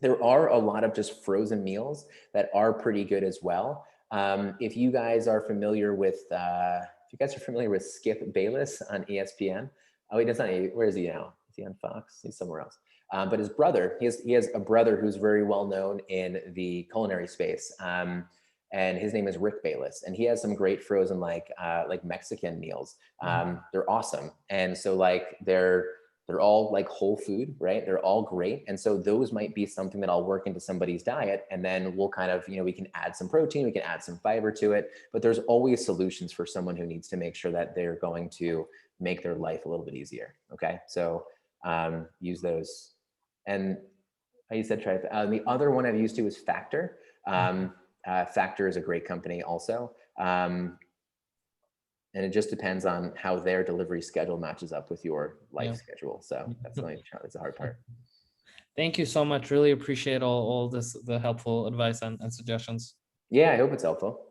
D: There are a lot of just frozen meals that are pretty good as well. If you guys are familiar with, Skip Bayless on ESPN, oh, he does not. Where is he now? Is he on Fox? He's somewhere else. But his brother, he has a brother who's very well known in the culinary space, and his name is Rick Bayless, and he has some great frozen like Mexican meals. They're awesome, and so like they're all like whole food, right? They're all great. And so those might be something that I'll work into somebody's diet. And then we'll kind of, you know, we can add some protein, we can add some fiber to it, but there's always solutions for someone who needs to make sure that they're going to make their life a little bit easier. Okay. So use those. And you said try it. The other one I've used too is Factor. Factor is a great company also. And it just depends on how their delivery schedule matches up with your life schedule. So that's the hard part.
H: Thank you so much. Really appreciate all the helpful advice and suggestions.
D: Yeah, I hope it's helpful.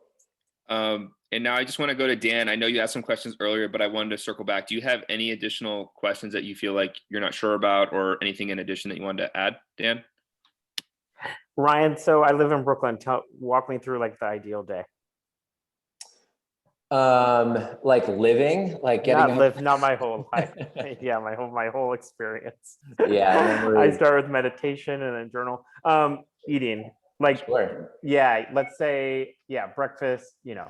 B: And now I just want to go to Dan. I know you asked some questions earlier, but I wanted to circle back. Do you have any additional questions that you feel like you're not sure about, or anything in addition that you wanted to add, Dan?
A: Ryan, so I live in Brooklyn. Walk me through like the ideal day.
D: Like living, like getting
A: not my whole life. Yeah, my whole experience.
D: Yeah,
A: I start with meditation and then journal. Eating, like
D: sure.
A: Yeah, let's say breakfast. You know,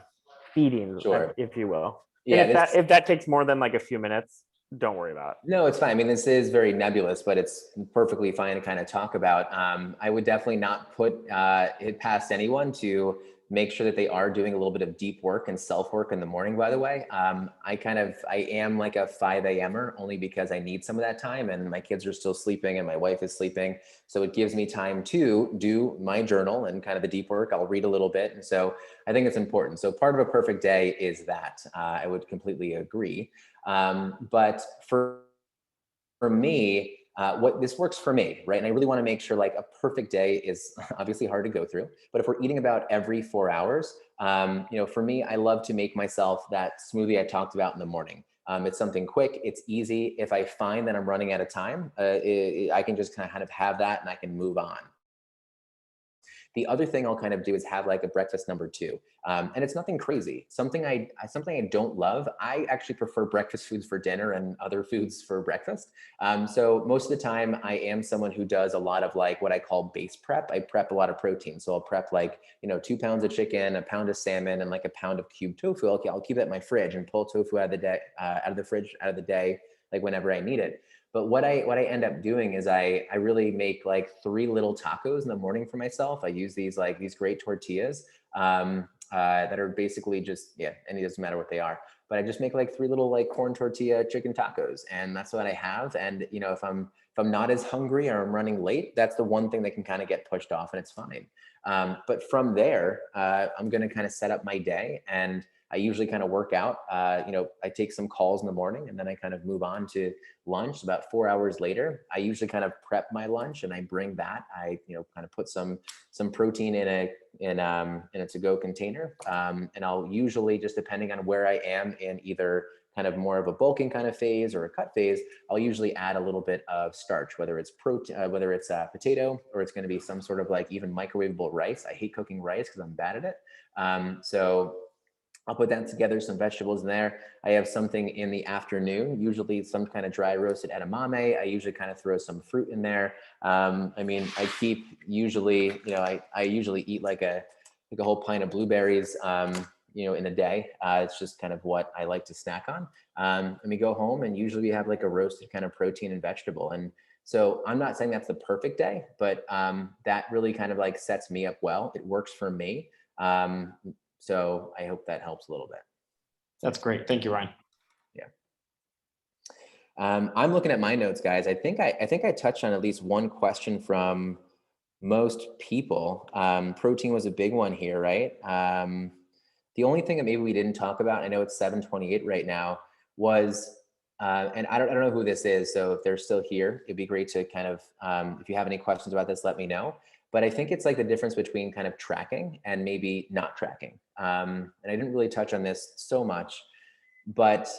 A: eating,
D: sure,
A: if you will.
D: Yeah,
A: and if that takes more than like a few minutes, don't worry about it.
D: No, it's fine. I mean, this is very nebulous, but it's perfectly fine to kind of talk about. I would definitely not put it past anyone to make sure that they are doing a little bit of deep work and self-work in the morning, by the way. I am like a 5 a.m.er only because I need some of that time, and my kids are still sleeping and my wife is sleeping. So it gives me time to do my journal and kind of the deep work. I'll read a little bit. And so I think it's important. So part of a perfect day is that. I would completely agree. But for me, what this works for me, right? And I really want to make sure like a perfect day is obviously hard to go through, but if we're eating about every 4 hours, you know, for me, I love to make myself that smoothie I talked about in the morning. It's something quick, it's easy. If I find that I'm running out of time, I can just kind of have that and I can move on. The other thing I'll kind of do is have like a breakfast number 2. And it's nothing crazy. Something I don't love. I actually prefer breakfast foods for dinner and other foods for breakfast. So most of the time I am someone who does a lot of like what I call base prep. I prep a lot of protein. So I'll prep like, 2 pounds of chicken, a pound of salmon, and like a pound of cubed tofu. I'll keep it in my fridge and pull tofu out of the day, out of the fridge, out of the day, like whenever I need it. But what I end up doing is I really make like 3 little tacos in the morning for myself. I use these great tortillas that are basically just, and it doesn't matter what they are, but I just make like 3 little like corn tortilla chicken tacos, and that's what I have. And if I'm not as hungry or I'm running late, that's the one thing that can kind of get pushed off, and it's fine. But from there, I'm going to kind of set up my day, and I usually kind of work out. I take some calls in the morning, and then I kind of move on to lunch. About 4 hours later, I usually kind of prep my lunch, and I bring that. I kind of put some protein in a to-go container, and I'll usually, just depending on where I am in either kind of more of a bulking kind of phase or a cut phase, I'll usually add a little bit of starch, whether it's whether it's potato, or it's going to be some sort of like even microwavable rice. I hate cooking rice because I'm bad at it. So I'll put that together, some vegetables in there. I have something in the afternoon, usually some kind of dry roasted edamame. I usually kind of throw some fruit in there. I keep usually, I usually eat like a whole pint of blueberries, in a day. It's just kind of what I like to snack on. And we go home, and usually we have like a roasted kind of protein and vegetable. And so I'm not saying that's the perfect day, but that really kind of like sets me up well. It works for me. So I hope that helps a little bit.
A: That's great. Thank you, Ryan.
D: Yeah. I'm looking at my notes, guys. I think I touched on at least one question from most people. Protein was a big one here, right? The only thing that maybe we didn't talk about, I know it's 7:28 right now, was, and I don't know who this is, so if they're still here, it'd be great to kind of, if you have any questions about this, let me know. But I think it's like the difference between kind of tracking and maybe not tracking. And I didn't really touch on this so much, but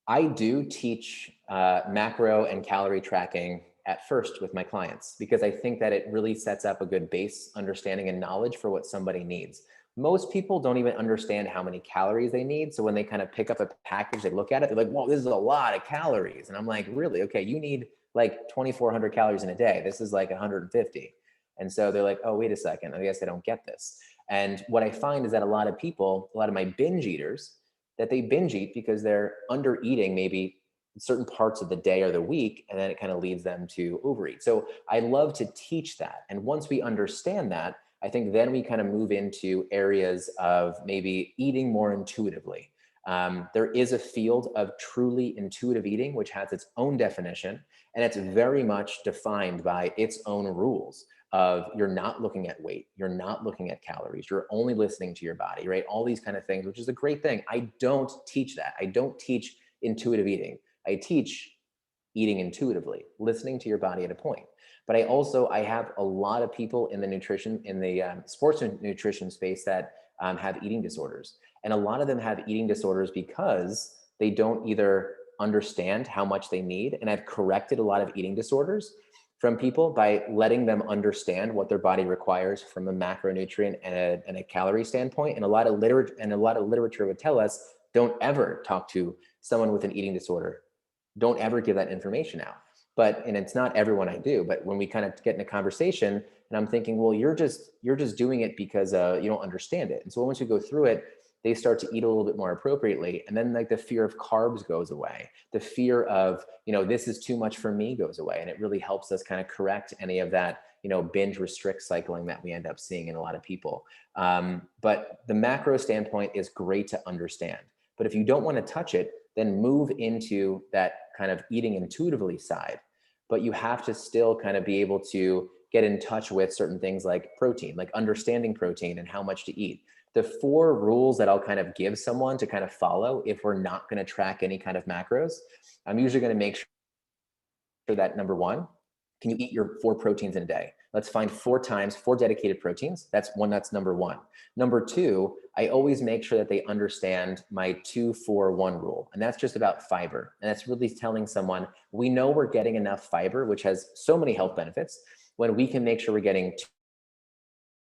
D: I do teach macro and calorie tracking at first with my clients, because I think that it really sets up a good base understanding and knowledge for what somebody needs. Most people don't even understand how many calories they need. So when they kind of pick up a package, they look at it, they're like, whoa, this is a lot of calories. And I'm like, really? Okay, you need like 2,400 calories in a day. This is like 150. And so they're like, oh, wait a second, I guess I don't get this. And what I find is that a lot of people, a lot of my binge eaters, that they binge eat because they're under eating maybe certain parts of the day or the week, and then it kind of leads them to overeat. So I love to teach that. And once we understand that, I think then we kind of move into areas of maybe eating more intuitively. There is a field of truly intuitive eating, which has its own definition, and it's very much defined by its own rules of you're not looking at weight, you're not looking at calories, you're only listening to your body, right? All these kind of things, which is a great thing. I don't teach that. I don't teach intuitive eating. I teach eating intuitively, listening to your body at a point. But I have a lot of people in the sports nutrition space that have eating disorders. And a lot of them have eating disorders because they don't either understand how much they need. And I've corrected a lot of eating disorders from people by letting them understand what their body requires from a macronutrient and a calorie standpoint. And a lot of literature would tell us, don't ever talk to someone with an eating disorder. Don't ever give that information out. And it's not everyone I do, but when we kind of get in a conversation and I'm thinking, well, you're just doing it because you don't understand it. And so once you go through it, they start to eat a little bit more appropriately. And then like the fear of carbs goes away. The fear of, this is too much for me goes away. And it really helps us kind of correct any of that, binge restrict cycling that we end up seeing in a lot of people. But the macro standpoint is great to understand. But if you don't want to touch it, then move into that kind of eating intuitively side. But you have to still kind of be able to get in touch with certain things like protein, like understanding protein and how much to eat. The 4 rules that I'll kind of give someone to kind of follow if we're not going to track any kind of macros, I'm usually going to make sure that number 1, can you eat your 4 proteins in a day? Let's find 4 times 4 dedicated proteins. That's number 1. Number 2, I always make sure that they understand my 2-4-1 rule. And that's just about fiber. And that's really telling someone, we know we're getting enough fiber, which has so many health benefits, when we can make sure we're getting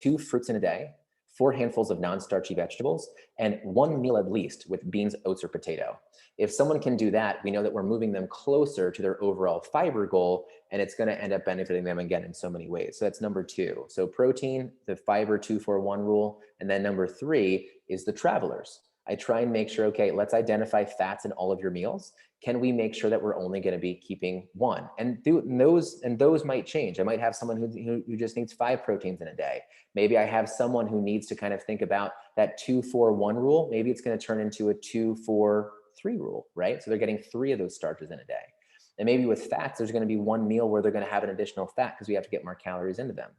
D: 2 fruits in a day, 4 handfuls of non-starchy vegetables, and 1 meal at least with beans, oats, or potato. If someone can do that, we know that we're moving them closer to their overall fiber goal, and it's going to end up benefiting them again in so many ways. So that's number 2. So protein, the fiber 2-4-1 rule. And then number 3 is the travelers. I try and make sure, okay, let's identify fats in all of your meals. Can we make sure that we're only going to be keeping 1? And those might change. I might have someone who just needs 5 proteins in a day. Maybe I have someone who needs to kind of think about that 2-4-1 rule. Maybe it's going to turn into a 2-4-3 rule, right? So they're getting 3 of those starches in a day. And maybe with fats, there's going to be 1 meal where they're going to have an additional fat because we have to get more calories into them.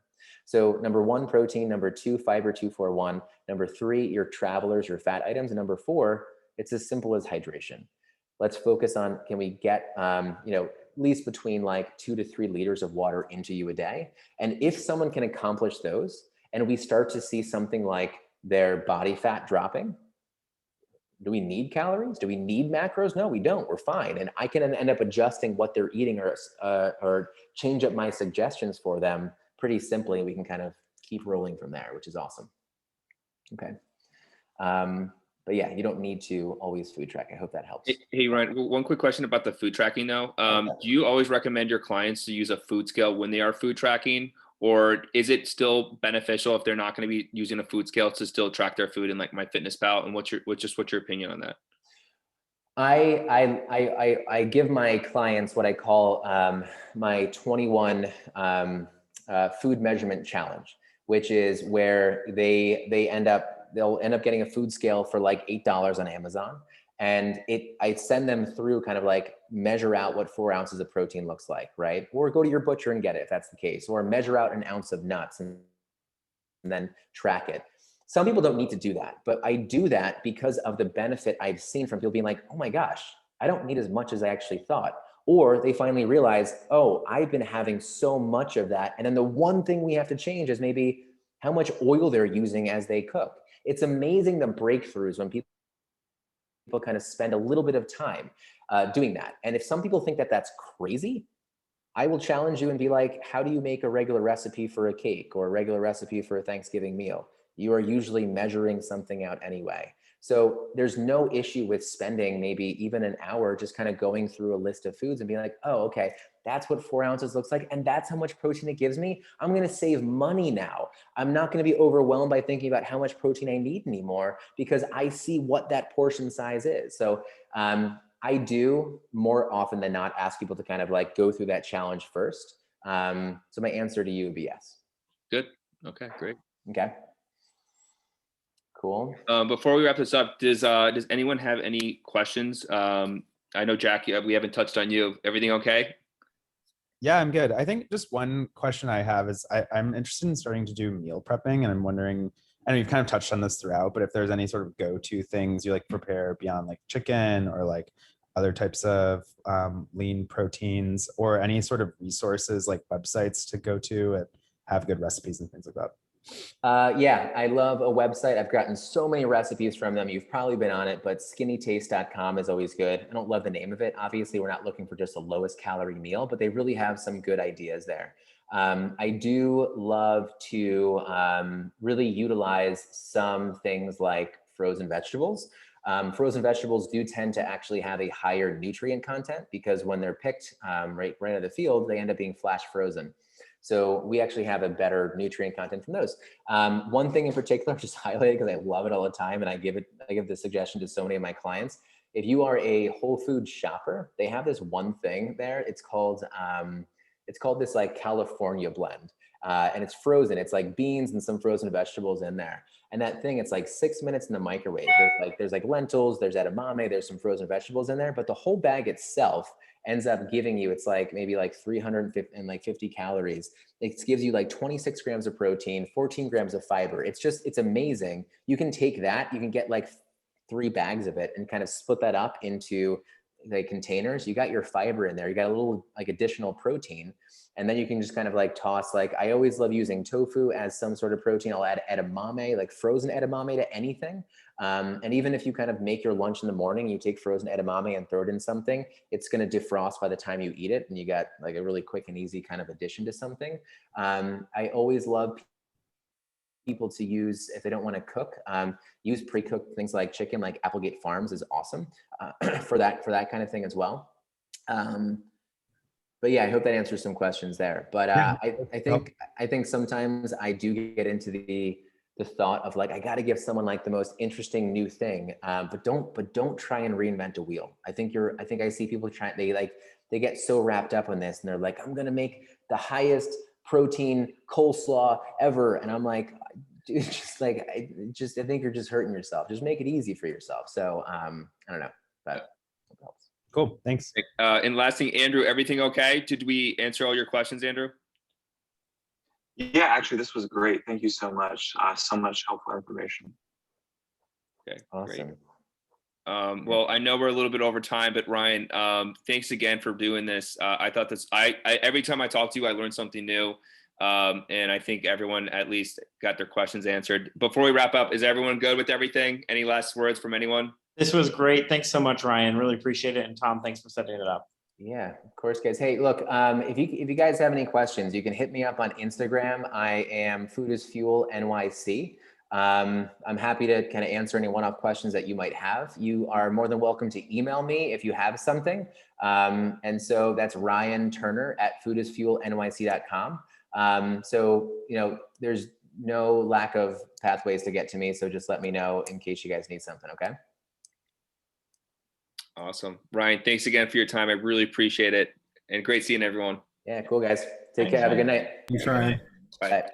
D: So number 1, protein. Number 2, fiber, 2-4-1. Number 3, your travelers, your fat items. And number 4, it's as simple as hydration. Let's focus on, can we get, at least between like 2 to 3 liters of water into you a day? And if someone can accomplish those, and we start to see something like their body fat dropping, do we need calories? Do we need macros? No, we don't. We're fine. And I can end up adjusting what they're eating or change up my suggestions for them pretty simply. We can kind of keep rolling from there, which is awesome. Okay. But yeah, you don't need to always food track. I hope that helps.
B: Hey, Ryan, one quick question about the food tracking though. Do you always recommend your clients to use a food scale when they are food tracking? Or is it still beneficial if they're not going to be using a food scale to still track their food in like MyFitnessPal? And what's your opinion on that?
D: I give my clients what I call my 21 food measurement challenge, which is where they'll end up getting a food scale for like $8 on Amazon. And I send them through kind of like measure out what 4 ounces of protein looks like, right? Or go to your butcher and get it if that's the case, or measure out an ounce of nuts and then track it. Some people don't need to do that, but I do that because of the benefit I've seen from people being like, oh my gosh, I don't need as much as I actually thought. Or they finally realize, oh, I've been having so much of that. And then the one thing we have to change is maybe how much oil they're using as they cook. It's amazing the breakthroughs when people kind of spend a little bit of time doing that. And if some people think that that's crazy, I will challenge you and be like, how do you make a regular recipe for a cake or a regular recipe for a Thanksgiving meal? You are usually measuring something out anyway. So there's no issue with spending maybe even an hour just kind of going through a list of foods and being like, oh, okay, that's what 4 ounces looks like. And that's how much protein it gives me. I'm going to save money now. I'm not going to be overwhelmed by thinking about how much protein I need anymore because I see what that portion size is. So I do more often than not ask people to kind of like go through that challenge first. So my answer to you would be yes.
B: Good. Okay, great.
D: Okay. Cool.
B: Before we wrap this up, does anyone have any questions? I know Jack, we haven't touched on you. Everything okay?
I: Yeah, I'm good. I think just one question I have is I'm interested in starting to do meal prepping, and I'm wondering, I know you've kind of touched on this throughout, but if there's any sort of go-to things you like prepare beyond like chicken or like other types of lean proteins, or any sort of resources like websites to go to and have good recipes and things like that.
D: Yeah, I love a website. I've gotten so many recipes from them. You've probably been on it, but skinnytaste.com is always good. I don't love the name of it. Obviously, we're not looking for just the lowest calorie meal, but they really have some good ideas there. I do love to really utilize some things like frozen vegetables. Frozen vegetables do tend to actually have a higher nutrient content because when they're picked right out of the field, they end up being flash frozen. So we actually have a better nutrient content from those. One thing in particular, just highlight it because I love it all the time, and I give the suggestion to so many of my clients. If you are a Whole Foods shopper, they have this one thing there. It's called this like California blend, and it's frozen. It's like beans and some frozen vegetables in there. And that thing, it's like 6 minutes in the microwave. There's like lentils, there's edamame, there's some frozen vegetables in there, but the whole bag itself ends up giving you, it's like maybe like 350 calories. It gives you like 26 grams of protein, 14 grams of fiber. It's amazing. You can take that, you can get like 3 bags of it and kind of split that up into the containers. You got your fiber in there, you got a little like additional protein. And then you can just kind of like toss, like, I always love using tofu as some sort of protein. I'll add edamame, like frozen edamame to anything. And even if you kind of make your lunch in the morning, you take frozen edamame and throw it in something, it's going to defrost by the time you eat it. And you got like a really quick and easy kind of addition to something. I always love people to use, if they don't want to cook, use pre-cooked things like chicken, like Applegate Farms is awesome for that kind of thing as well. But yeah, I hope that answers some questions there. But I think sometimes I do get into the thought of like, I got to give someone like the most interesting new thing, but don't try and reinvent a wheel. I think I see people trying, they get so wrapped up on this and they're like, I'm going to make the highest protein coleslaw ever. And I'm like, dude, I think you're just hurting yourself. Just make it easy for yourself. So I don't know, but
I: Cool. Thanks.
B: And last thing, Andrew, everything okay? Did we answer all your questions, Andrew?
F: Yeah, actually, this was great. Thank you so much. So much helpful information.
B: Okay,
D: awesome.
B: Great. Well, I know we're a little bit over time, but Ryan, thanks again for doing this. I thought this, I every time I talk to you, I learn something new. And I think everyone at least got their questions answered. Before we wrap up, is everyone good with everything? Any last words from anyone?
A: This was great. Thanks so much, Ryan. Really appreciate it. And Tom, thanks for setting it up.
D: Yeah, of course, guys. Hey, look, if you guys have any questions, you can hit me up on Instagram. I am Food is Fuel NYC. I'm happy to kind of answer any one-off questions that you might have. You are more than welcome to email me if you have something. And so that's Ryan Turner at foodisfuelnyc.com. So, there's no lack of pathways to get to me. So just let me know in case you guys need something. Okay.
B: Awesome. Ryan, thanks again for your time. I really appreciate it. And great seeing everyone.
D: Yeah, cool, guys. Take care. Have a good night.
E: Thanks, Ryan.
B: Bye.
D: Bye.